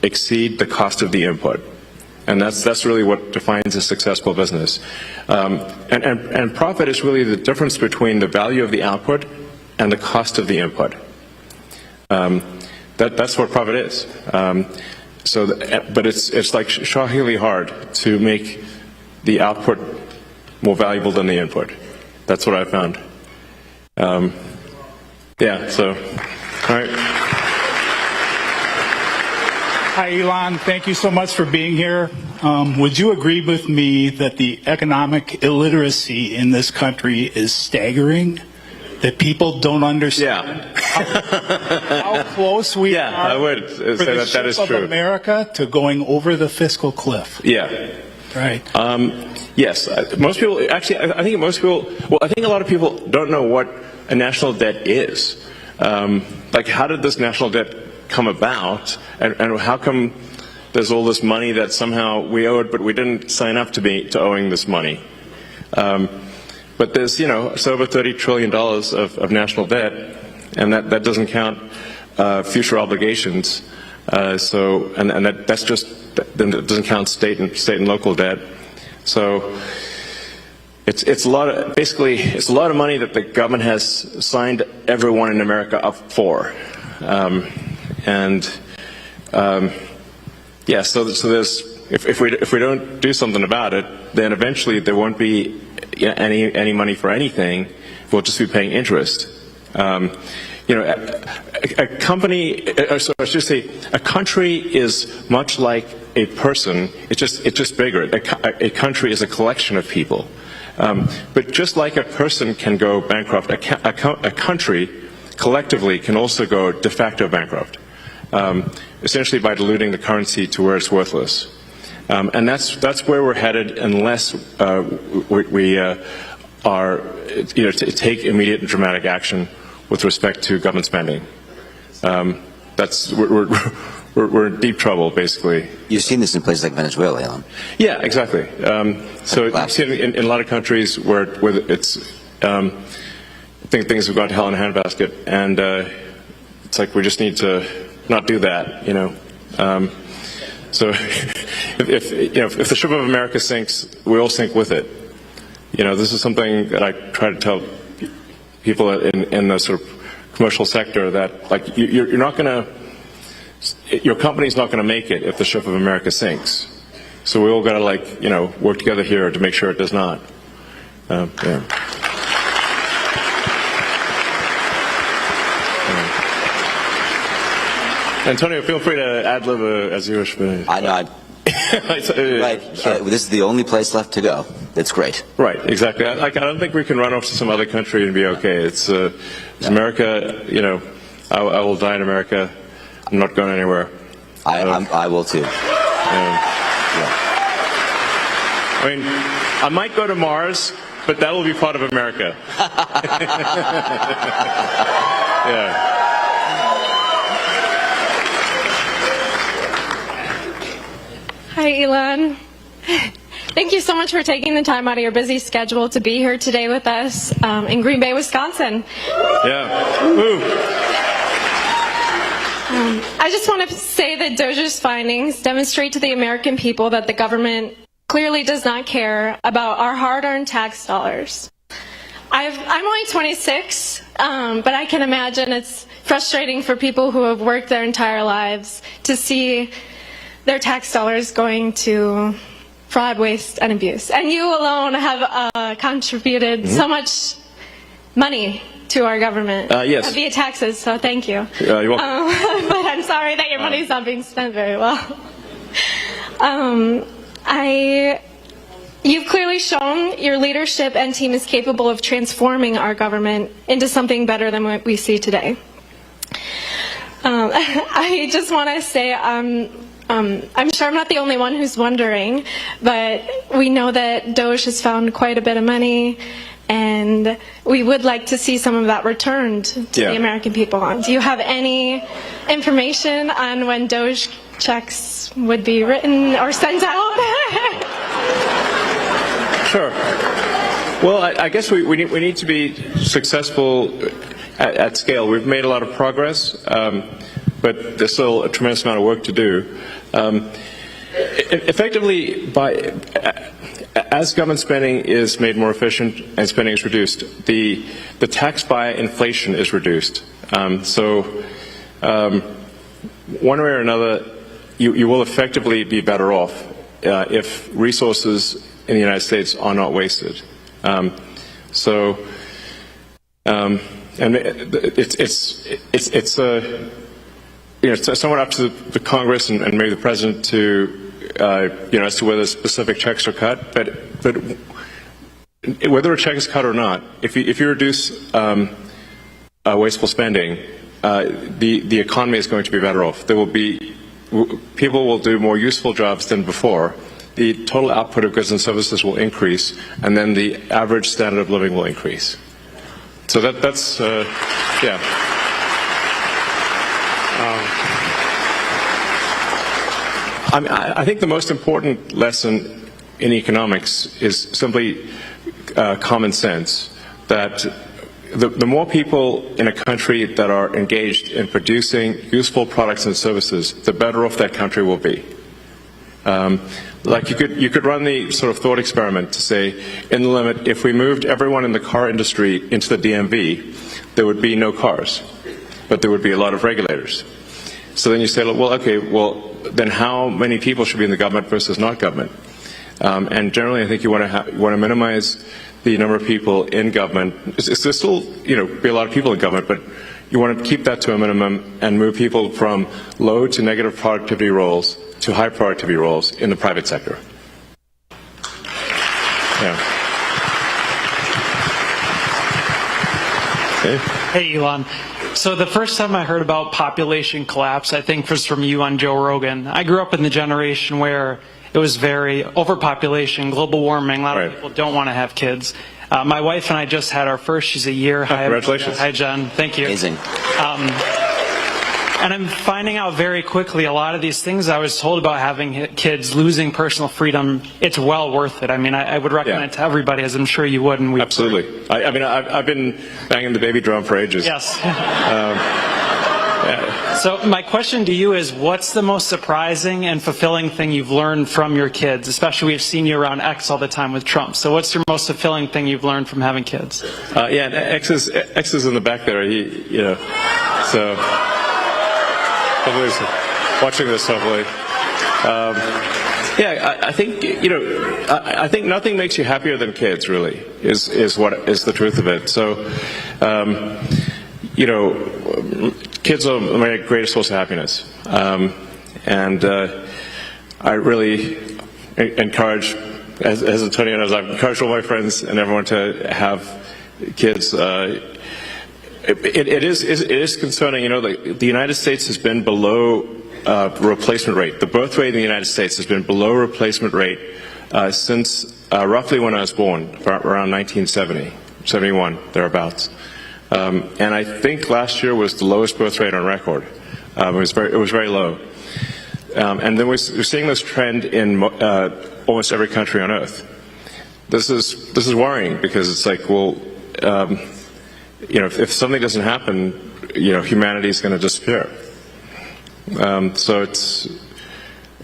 exceed the cost of the input, and that's really what defines a successful business. And profit is really the difference between the value of the output and the cost of the input. That's what profit is. But it's like shockingly hard to make the output more valuable than the input. That's what I found. Yeah. So, all right. Hi, Elon. Thank you so much for being here. Would you agree with me that the economic illiteracy in this country is staggering? That people don't understand how close we are I would say for the that ship is of true. America to going over the fiscal cliff. Yeah. Right. Yes. Most people, actually, I think most people, well, I think a lot of people don't know what a national debt is. Like, how did this national debt come about, and how come there's all this money that somehow we owed, but we didn't sign up to owing this money? But there's, you know, it's over $30 trillion of national debt, and that doesn't count future obligations. So that's just, that doesn't count state and local debt. So it's a lot of, basically, it's a lot of money that the government has signed everyone in America up for. Yeah, so there's, if we don't do something about it, then eventually there won't be any money for anything. We'll just be paying interest. You know, a company, or so I should say, a country is much like a person. It's just bigger. A country is a collection of people. But just like a person can go bankrupt, a country collectively can also go de facto bankrupt, essentially by diluting the currency to where it's worthless. And that's where we're headed unless we are, you know, to take immediate and dramatic action with respect to government spending. We're in deep trouble, basically. You've seen this in places like Venezuela, Alan. Yeah, exactly. So you've seen it in a lot of countries where it's, I think things have gone to hell in a handbasket, and it's like we just need to not do that, you know. So if the ship of America sinks, we all sink with it. You know, this is something that I try to tell people in the sort of commercial sector, that like you're not going to, your company's not going to make it if the ship of America sinks. So we all got to, like, you know, work together here to make sure it does not. Yeah. Antonio, feel free to ad-lib as you wish. I know. Right. This is the only place left to go. That's great. Right, exactly. I don't think we can run off to some other country and be okay. It's America, you know, I will die in America. I'm not going anywhere. I will too. I mean, I might go to Mars, but that will be part of America. Yeah. Hi, Elon. Thank you so much for taking the time out of your busy schedule to be here today with us in Green Bay, Wisconsin. Yeah. Woo. I just want to say that Doge's findings demonstrate to the American people that the government clearly does not care about our hard-earned tax dollars. I'm only 26, but I can imagine it's frustrating for people who have worked their entire lives to see their tax dollars going to fraud, waste, and abuse. And you alone have contributed so much money to our government yes. via taxes, so thank you. You're welcome. But I'm sorry that your money's not being spent very well. You've clearly shown your leadership and team is capable of transforming our government into something better than what we see today. I just want to say I'm sure I'm not the only one who's wondering, but we know that Doge has found quite a bit of money, and we would like to see some of that returned to the American people. Do you have any information on when Doge checks would be written or sent out? Sure. Well, I guess we need to be successful at scale. We've made a lot of progress, but there's still a tremendous amount of work to do. Effectively, as government spending is made more efficient and spending is reduced, the tax by inflation is reduced. So one way or another, you will effectively be better off if resources in the United States are not wasted. And it's somewhat up to the Congress and maybe the President to, as to whether specific checks are cut. But whether a check is cut or not, if you reduce wasteful spending, the economy is going to be better off. People will do more useful jobs than before. The total output of goods and services will increase, and then the average standard of living will increase. So that's yeah. I think the most important lesson in economics is simply common sense, that the more people in a country that are engaged in producing useful products and services, the better off that country will be. Like you could run the sort of thought experiment to say, in the limit, if we moved everyone in the car industry into the DMV, there would be no cars, but there would be a lot of regulators. So then you say, well, okay, well, then how many people should be in the government versus not government? And generally, I think you want to minimize the number of people in government. There's still, be a lot of people in government, but you want to keep that to a minimum and move people from low to negative productivity roles to high productivity roles in the private sector. Yeah. Okay. Hey, Elon. So the first time I heard about population collapse, I think was from you on Joe Rogan. I grew up in the generation where it was very overpopulation, global warming. A lot of people don't want to have kids. My wife and I just had our first. She's a year. Congratulations. Hi, Jen. Thank you. Amazing. And I'm finding out very quickly a lot of these things I was told about having kids, losing personal freedom, it's well worth it. I mean, I would recommend it to everybody, as I'm sure you would. And Absolutely. I mean, I've been banging the baby drum for ages. Yes. So my question to you is, what's the most surprising and fulfilling thing you've learned from your kids? Especially we've seen you around X all the time with Trump. So what's your most fulfilling thing you've learned from having kids? And X is in the back there. So hopefully he's watching this. Hopefully, I think I think nothing makes you happier than kids. Really, is the truth of it. So, kids are my greatest source of happiness, and I really encourage, as Antonio knows, I've encouraged all my friends and everyone to have kids. It is concerning. The United States has been below replacement rate. The birth rate in the United States has been below replacement rate since roughly when I was born, around 1970, 71, thereabouts. And I think last year was the lowest birth rate on record. It was very low. And then we're seeing this trend in almost every country on earth. This is worrying, because it's like, well, if something doesn't happen, humanity is going to disappear. So it's,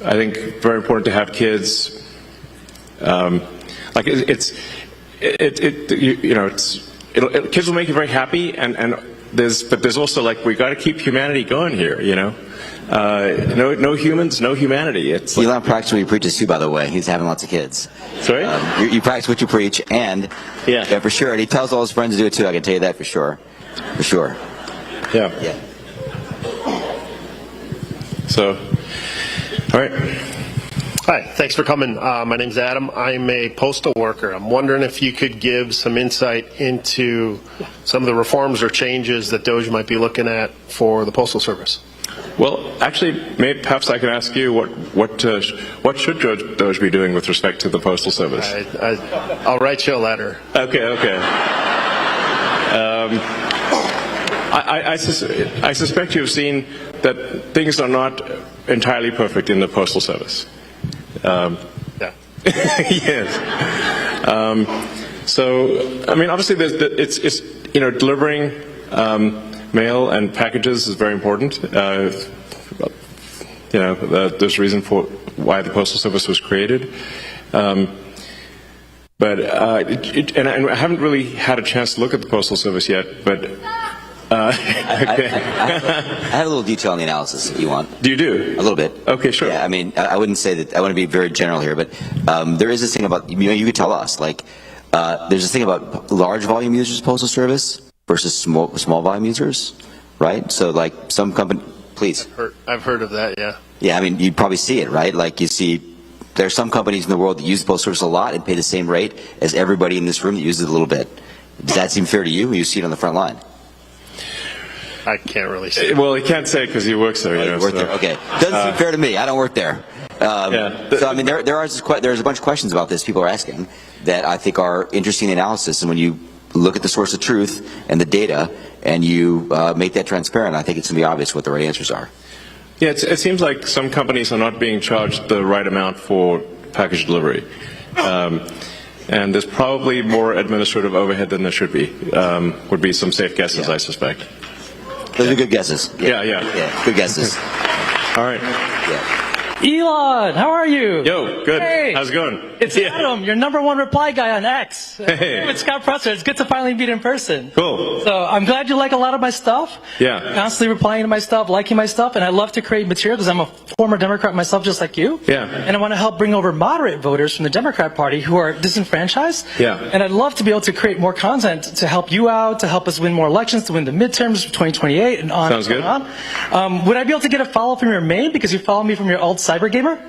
I think, very important to have kids. Kids will make you very happy, but there's also, like, we got to keep humanity going here. No humans, no humanity. It's Elon practices what he preaches too, by the way. He's having lots of kids. Sorry? You practice what you preach, and yeah, for sure. And he tells all his friends to do it too. I can tell you that for sure. For sure. Yeah. So, all right. Hi, thanks for coming. My name's Adam. I'm a postal worker. I'm wondering if you could give some insight into some of the reforms or changes that DOJ might be looking at for the Postal Service. Well, actually, perhaps I can ask you what should DOJ be doing with respect to the Postal Service? I'll write you a letter. Okay. I suspect you've seen that things are not entirely perfect in the Postal Service. Yes. So, I mean, obviously, it's delivering mail and packages is very important. There's a reason for why the Postal Service was created. But I haven't really had a chance to look at the Postal Service yet, but I have a little detail on the analysis if you want. Do you do? A little bit. Okay, sure. Yeah, I mean, I wouldn't say that, I want to be very general here, but there is this thing about, you could tell us, like, there's this thing about large volume users of Postal Service versus small volume users, right? So, like, some company, please. I've heard of that, yeah. Yeah, I mean, you probably see it, right? Like, you see, there are some companies in the world that use the Postal Service a lot and pay the same rate as everybody in this room that uses it a little bit. Does that seem fair to you when you see it on the front line? I can't really say. Well, he can't say because he works there. You work there. Okay, doesn't seem fair to me. I don't work there. So I mean, there's a bunch of questions about this people are asking that I think are interesting analysis. And when you look at the source of truth and the data, and you make that transparent, I think it's going to be obvious what the right answers are. Yeah, it seems like some companies are not being charged the right amount for package delivery. And there's probably more administrative overhead than there should be, would be some safe guesses, I suspect. Those are good guesses. Yeah. Good guesses. All right. Yeah. Elon, how are you? Yo, good. Hey, how's it going? It's Adam, your #1 reply guy on X. Hey. With Scott Presser. It's good to finally meet in person. Cool. So I'm glad you like a lot of my stuff. Yeah. Constantly replying to my stuff, liking my stuff, and I love to create material because I'm a former Democrat myself just like you. Yeah. And I want to help bring over moderate voters from the Democrat Party who are disenfranchised. Yeah. And I'd love to be able to create more content to help you out, to help us win more elections, to win the midterms of 2028 and on. Sounds good. And on. Would I be able to get a follow from your main because you follow me from your old cyber gamer?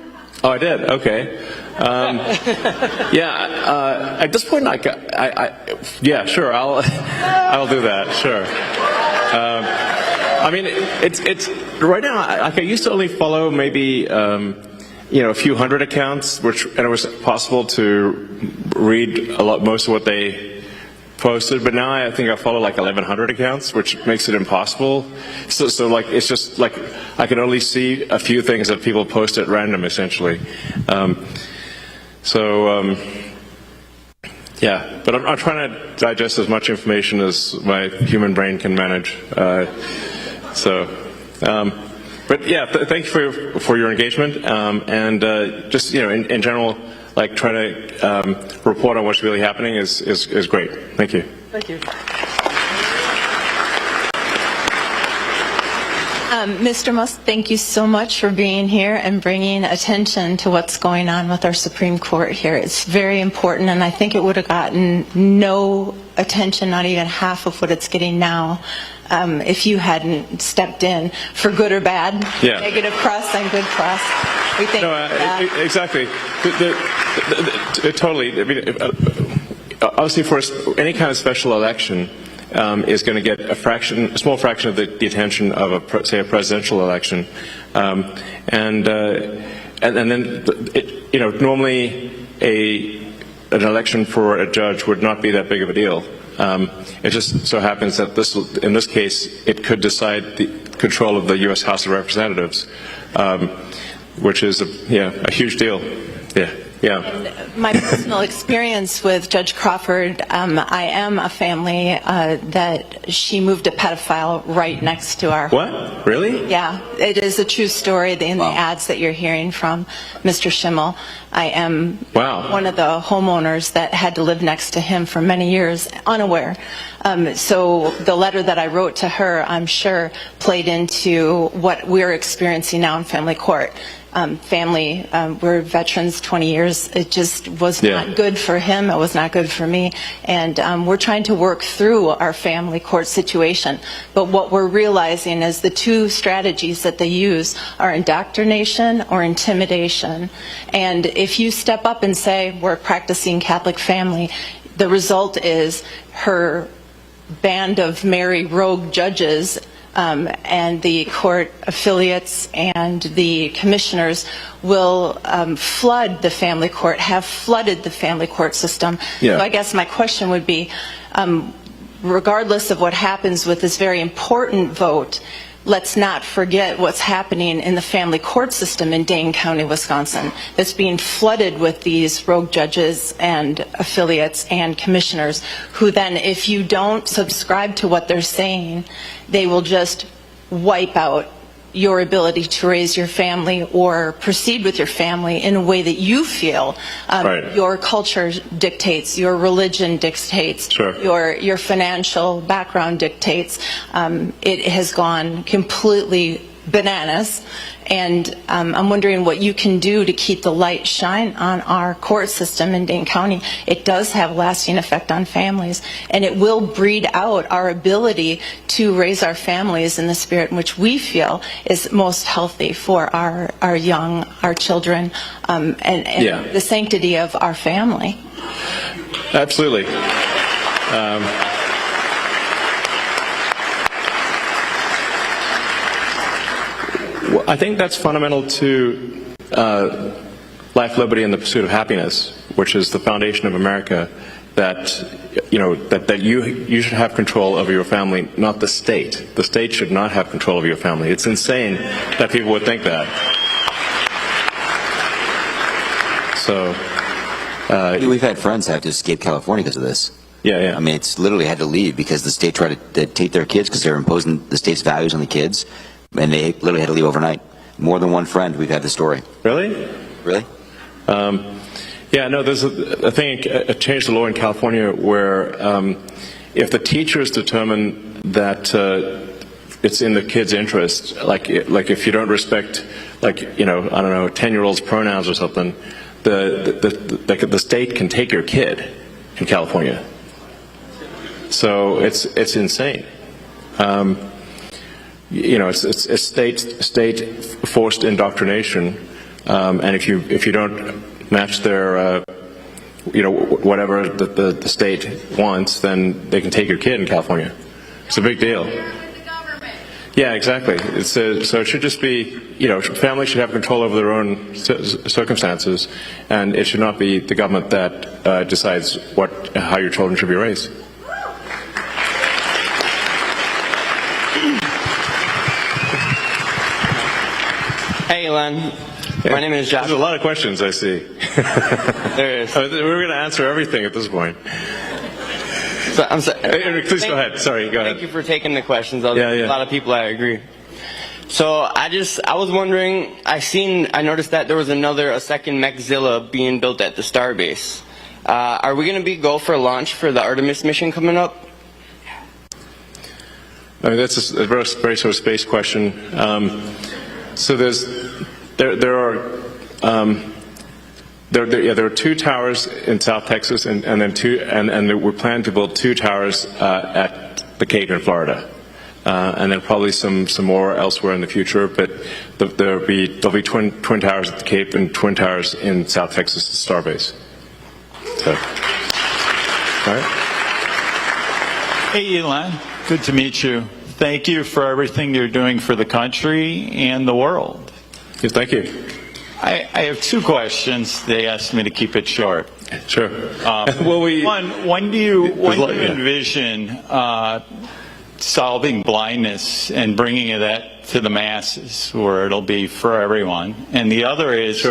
Oh, I did. Okay. Yeah. At this point, yeah, sure. I'll do that. Sure. I mean, it's right now. I used to only follow maybe a few hundred accounts, and it was possible to read most of what they posted, but now I think I follow like 1,100 accounts, which makes it impossible. So like, it's just like, I can only see a few things that people post at random, essentially. Yeah, but I'm trying to digest as much information as my human brain can manage. But yeah, thank you for your engagement, and just, in general, like trying to report on what's really happening is great. Thank you. Thank you. Mr. Musk, thank you so much for being here and bringing attention to what's going on with our Supreme Court here. It's very important, and I think it would have gotten no attention, not even half of what it's getting now, if you hadn't stepped in, for good or bad. Yeah. Negative press and good press. We thank you for that. Exactly. Totally. I mean, obviously, for any kind of special election, is going to get a small fraction of the attention of say a presidential election, and then normally an election for a judge would not be that big of a deal. It just so happens that in this case, it could decide the control of the U.S. House of Representatives, which is a huge deal. Yeah. Yeah. My personal experience with Judge Crawford, I am a family that she moved a pedophile right next to our home. What? Really? Yeah, it is a true story in the ads that you're hearing from Mr. Schimmel. I am one of the homeowners that had to live next to him for many years, unaware. So the letter that I wrote to her, I'm sure, played into what we're experiencing now in family court. We're veterans 20 years. It just was not good for him. It was not good for me. And we're trying to work through our family court situation. But what we're realizing is the two strategies that they use are indoctrination or intimidation. And if you step up and say, we're a practicing Catholic family, the result is her band of merry rogue judges and the court affiliates and the commissioners will flood the family court, have flooded the family court system. Yeah. So I guess my question would be, regardless of what happens with this very important vote, let's not forget what's happening in the family court system in Dane County, Wisconsin, that's being flooded with these rogue judges and affiliates and commissioners who then, if you don't subscribe to what they're saying, they will just wipe out your ability to raise your family or proceed with your family in a way that you feel your culture dictates, your religion dictates, your financial background dictates. It has gone completely bananas, and I'm wondering what you can do to keep the light shine on our court system in Dane County. It does have a lasting effect on families, and it will breed out our ability to raise our families in the spirit in which we feel is most healthy for our young, our children, and the sanctity of our family. Absolutely. I think that's fundamental to life, liberty, and the pursuit of happiness, which is the foundation of America. That you should have control over your family, not the state. The state should not have control over your family. It's insane that people would think that. So we've had friends have to escape California because of this. Yeah. I mean, it's literally had to leave because the state tried to take their kids because they were imposing the state's values on the kids. And they literally had to leave overnight. more than one friend, we've had the story. Really? Really? Yeah, no, there's a thing, a change the law in California where if the teachers determine that it's in the kid's interest, like if you don't respect, like, I don't know, 10-year-old's pronouns or something, the state can take your kid in California. So it's insane. It's state forced indoctrination, and if you don't match their whatever the state wants, then they can take your kid in California. It's a big deal. Yeah, exactly. So it should just be, families should have control over their own circumstances, and it should not be the government that decides how your children should be raised. Hey, Elon. My name is Josh. There's a lot of questions, I see. There is. We're going to answer everything at this point. So, I'm sorry. Please go ahead. Sorry, go ahead. Thank you for taking the questions. A lot of people, I agree. So I was wondering, I noticed that there was a second Mechzilla being built at the Starbase. Are we going to go for launch for the Artemis mission coming up? I mean, that's a very sort of space question. So there are 2 towers in South Texas, and then we're planning to build 2 towers at the Cape in Florida, and then probably some more elsewhere in the future. But there'll be twin towers at the Cape and twin towers in South Texas at Starbase. So, all right. Hey, Elon. Good to meet you. Thank you for everything you're doing for the country and the world. Yes, thank you. I have 2 questions. They asked me to keep it short. Sure. When do you envision solving blindness and bringing that to the masses, where it'll be for everyone? And the other is,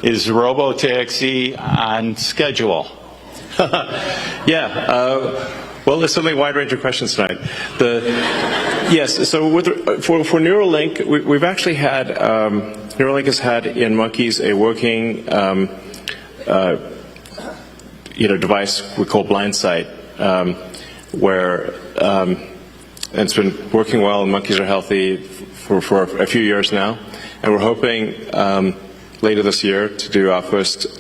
is robotaxi on schedule? Well, there's certainly a wide range of questions tonight. Yes, so for Neuralink, we've actually had, Neuralink has had in monkeys a working, device we call Blindsight, where it's been working well and monkeys are healthy for a few years now. And we're hoping later this year to do our first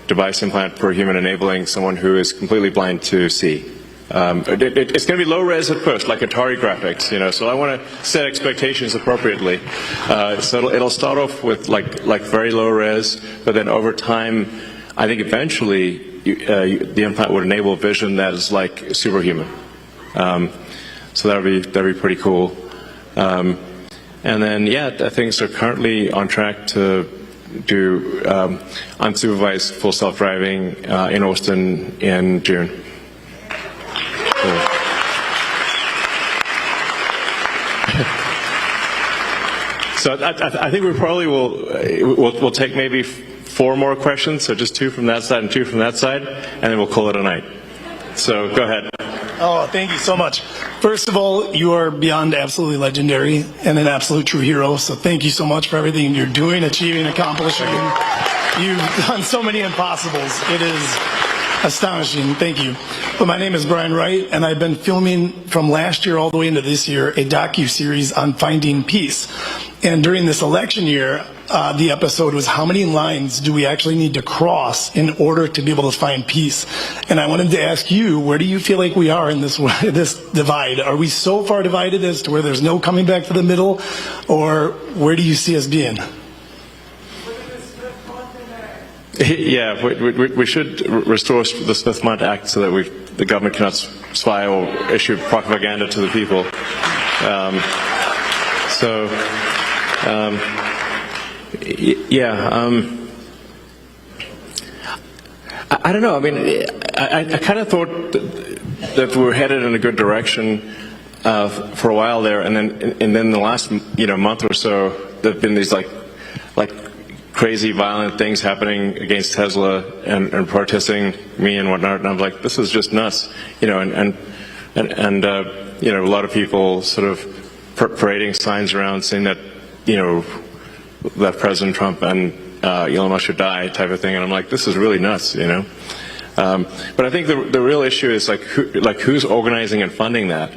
device implant for human enabling someone who is completely blind to see. It's going to be low res at first, like Atari graphics, so I want to set expectations appropriately. So it'll start off with like very low res, but then over time, I think eventually the implant would enable vision that is like superhuman. So that'd be pretty cool. And then things are currently on track to do unsupervised full self-driving in Austin in June. So I think we probably we'll take maybe 4 more questions, so just 2 from that side and 2 from that side, and then we'll call it a night. So go ahead. Oh, thank you so much. First of all, you are beyond absolutely legendary and an absolute true hero, so thank you so much for everything you're doing, achieving, accomplishing. You've done so many impossibles. It is astonishing. Thank you. But my name is Brian Wright, and I've been filming from last year all the way into this year a docu-series on finding peace. And during this election year, the episode was how many lines do we actually need to cross in order to be able to find peace? And I wanted to ask you, where do you feel like we are in this divide? Are we so far divided as to where there's no coming back to the middle, or where do you see us being? Yeah, we should restore the Smith-Mundt Act so that the government cannot spy or issue propaganda to the people. I don't know. I mean, I kind of thought that we were headed in a good direction for a while there, and then the last month or so, there've been these like crazy violent things happening against Tesla and protesting me and whatnot, and I'm like, this is just nuts, and a lot of people sort of parading signs around saying that that President Trump and Elon Musk should die type of thing, and I'm like, this is really nuts, But I think the real issue is who's organizing and funding that.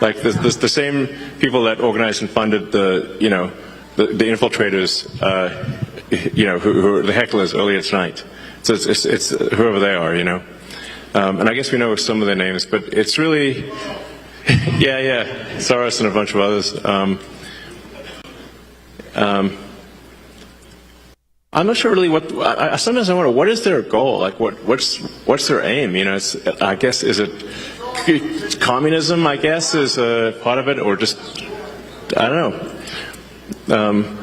Like the same people that organized and funded the infiltrators, who were the hecklers earlier tonight. So it's whoever they are, And I guess we know some of their names, but it's really, Soros and a bunch of others. I'm not sure really sometimes I wonder, what is their goal? Like what's their aim? I guess, is it communism, I guess, is a part of it, or just, I don't know.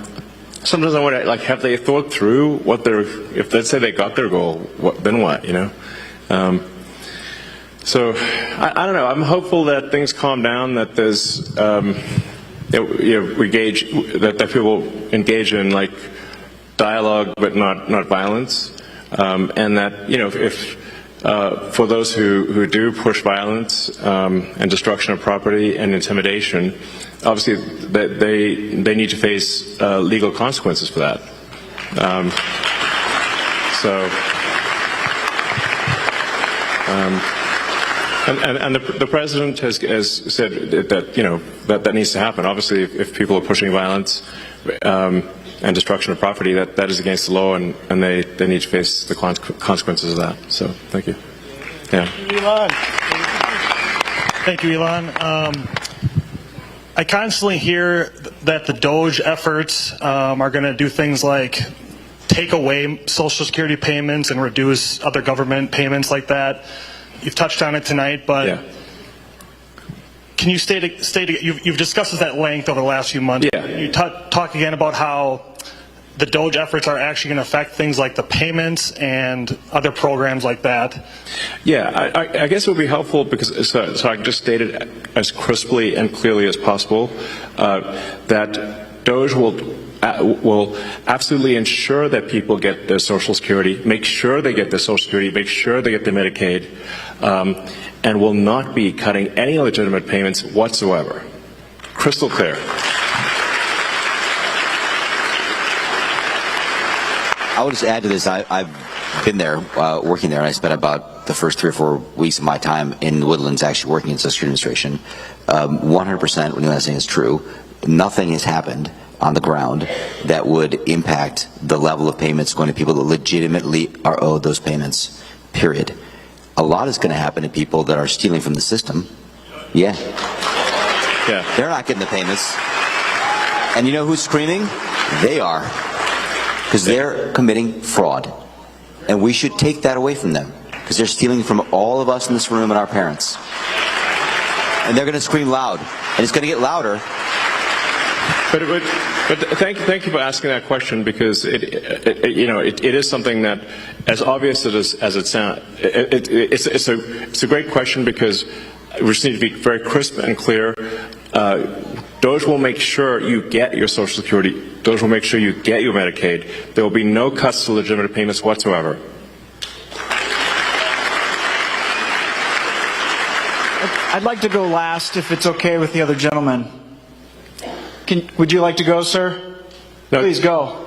Sometimes I wonder, have they thought through if let's say they got their goal, then what, So, I don't know, I'm hopeful that things calm down, that there's, that people engage in, dialogue but not violence, and that, if for those who do push violence and destruction of property and intimidation, obviously that they need to face legal consequences for that. And the president has said that that needs to happen. Obviously, if people are pushing violence and destruction of property, that is against the law, and they need to face the consequences of that. So, thank you. Yeah. Thank you, Elon. I constantly hear that the Doge efforts are going to do things like take away Social Security payments and reduce other government payments like that. You've touched on it tonight, but can you you've discussed this at length over the last few months. Yeah. Can you talk again about how the Doge efforts are actually going to affect things like the payments and other programs like that? Yeah, I guess it would be helpful because, so I can just state it as crisply and clearly as possible, that Doge will absolutely ensure that people get their Social Security, make sure they get their Social Security, make sure they get their Medicaid, and will not be cutting any legitimate payments whatsoever. Crystal clear. I would just add to this, I've been there, working there, and I spent about the first 3 or 4 weeks of my time in the Woodlands actually working in Social Security Administration. 100% what you're saying is true. Nothing has happened on the ground that would impact the level of payments going to people that legitimately are owed those payments, period. A lot is going to happen to people that are stealing from the system. Yeah. They're not getting the payments. And you know who's screaming? They are. Because they're committing fraud. And we should take that away from them. Because they're stealing from all of us in this room and our parents. And they're going to scream loud. And it's going to get louder. But thank you for asking that question, because it is something that, as obvious as it sounds, it's a great question, because we just need to be very crisp and clear. Doge will make sure you get your Social Security. Doge will make sure you get your Medicaid. There will be no cuts to legitimate payments whatsoever. I'd like to go last, if it's okay with the other gentleman. Would you like to go, sir? No. Please go.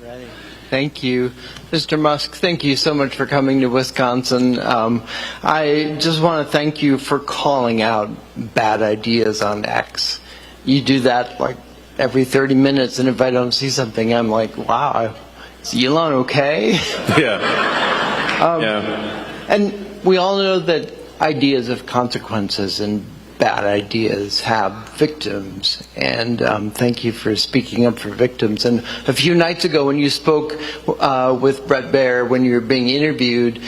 Ready. Thank you. Mr. Musk, thank you so much for coming to Wisconsin. I just want to thank you for calling out bad ideas on X. You do that like every 30 minutes, and if I don't see something, I'm like, wow, is Elon okay? Yeah. And we all know that ideas have consequences, and bad ideas have victims, and thank you for speaking up for victims. And a few nights ago when you spoke with Brett Baer, when you were being interviewed,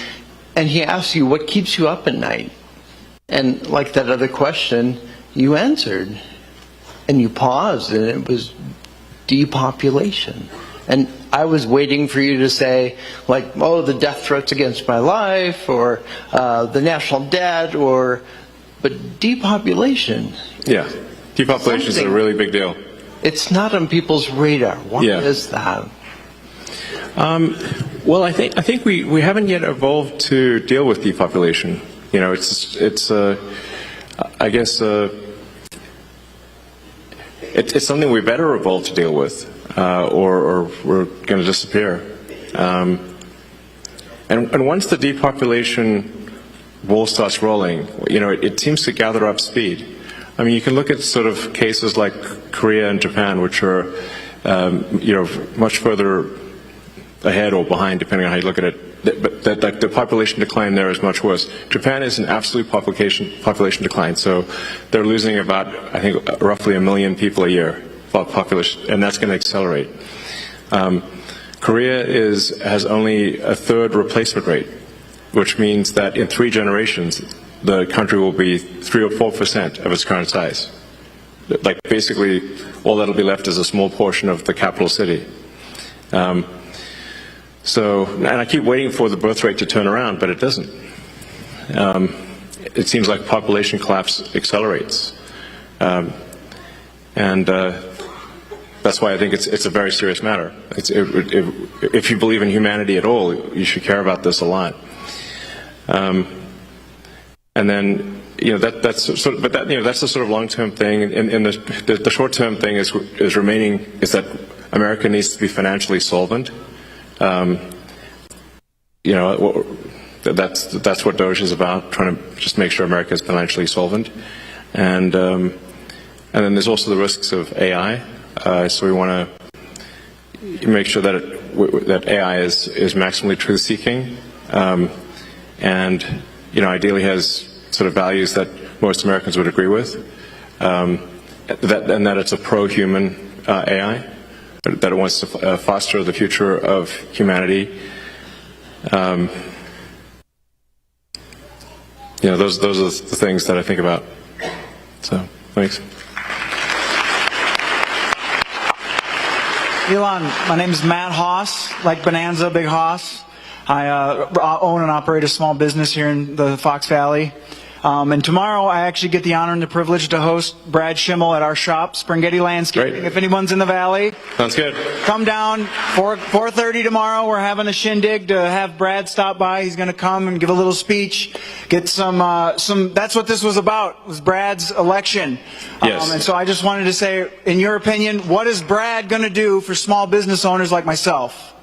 and he asked you what keeps you up at night, and like that other question, you answered, and you paused, and it was depopulation. And I was waiting for you to say, like, oh, the death threats against my life, or the national debt, but depopulation. Yeah, depopulation is a really big deal. It's not on people's radar. Why is that? Well, I think we haven't yet evolved to deal with depopulation. I guess it's something we better evolve to deal with, or we're going to disappear. And once the depopulation ball starts rolling, it seems to gather up speed. I mean, you can look at sort of cases like Korea and Japan, which are, much further ahead or behind, depending on how you look at it. But the population decline there is much worse. Japan is an absolute population decline, so they're losing about, I think, roughly 1 million people a year, population, and that's going to accelerate. Korea has only a third replacement rate, which means that in 3 generations, the country will be 3 or 4% of its current size. Like basically, all that'll be left is a small portion of the capital city. And I keep waiting for the birth rate to turn around, but it doesn't. It seems like population collapse accelerates. That's why I think it's a very serious matter. If you believe in humanity at all, you should care about this a lot. And then, that's sort of, but that's the sort of long-term thing. And the short-term thing is that America needs to be financially solvent. That's what Doge is about, trying to just make sure America is financially solvent. And then there's also the risks of AI. So we want to make sure that AI is maximally truth-seeking, and ideally has sort of values that most Americans would agree with, and that it's a pro-human AI, that it wants to foster the future of humanity. Those are the things that I think about. So, thanks. Elon, my name is Matt Haas, like Bonanza, Big Haas. I own and operate a small business here in the Fox Valley. And tomorrow I actually get the honor and the privilege to host Brad Schimmel at our shop, Springhetti Landscaping. Great. If anyone's in the Valley, sounds good. Come down, 4:30 tomorrow. We're having a shindig to have Brad stop by. He's going to come and give a little speech, get some. That's what this was about, was Brad's election. Yes. And so I just wanted to say, in your opinion, what is Brad going to do for small business owners like myself?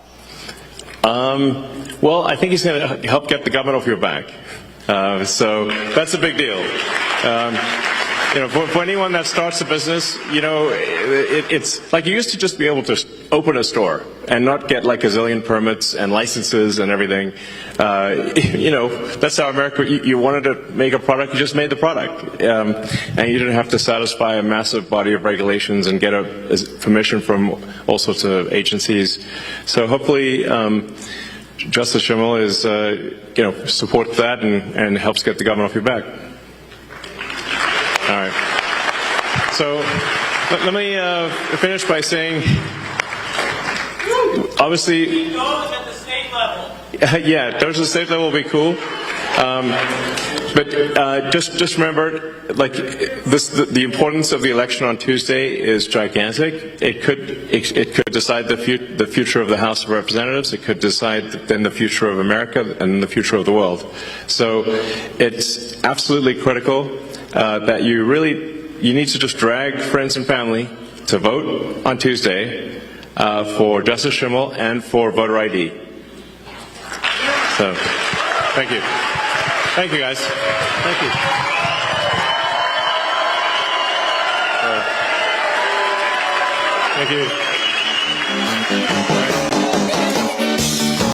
Well, I think he's going to help get the government off your back. So that's a big deal. For anyone that starts a business, it's like you used to just be able to open a store and not get like a zillion permits and licenses and everything. That's how America, you wanted to make a product, you just made the product. And you didn't have to satisfy a massive body of regulations and get a permission from all sorts of agencies. So hopefully, Justice Schimmel is, supports that and helps get the government off your back. All right. So let me finish by saying, obviously, Doge at the state level. Yeah, Doge at the state level will be cool. But just remember, the importance of the election on Tuesday is gigantic. It could decide the future of the House of Representatives. It could decide then the future of America and the future of the world. So it's absolutely critical that you need to just drag friends and family to vote on Tuesday for Justice Schimmel and for voter ID. So, thank you. Thank you, guys. Thank you. Thank you.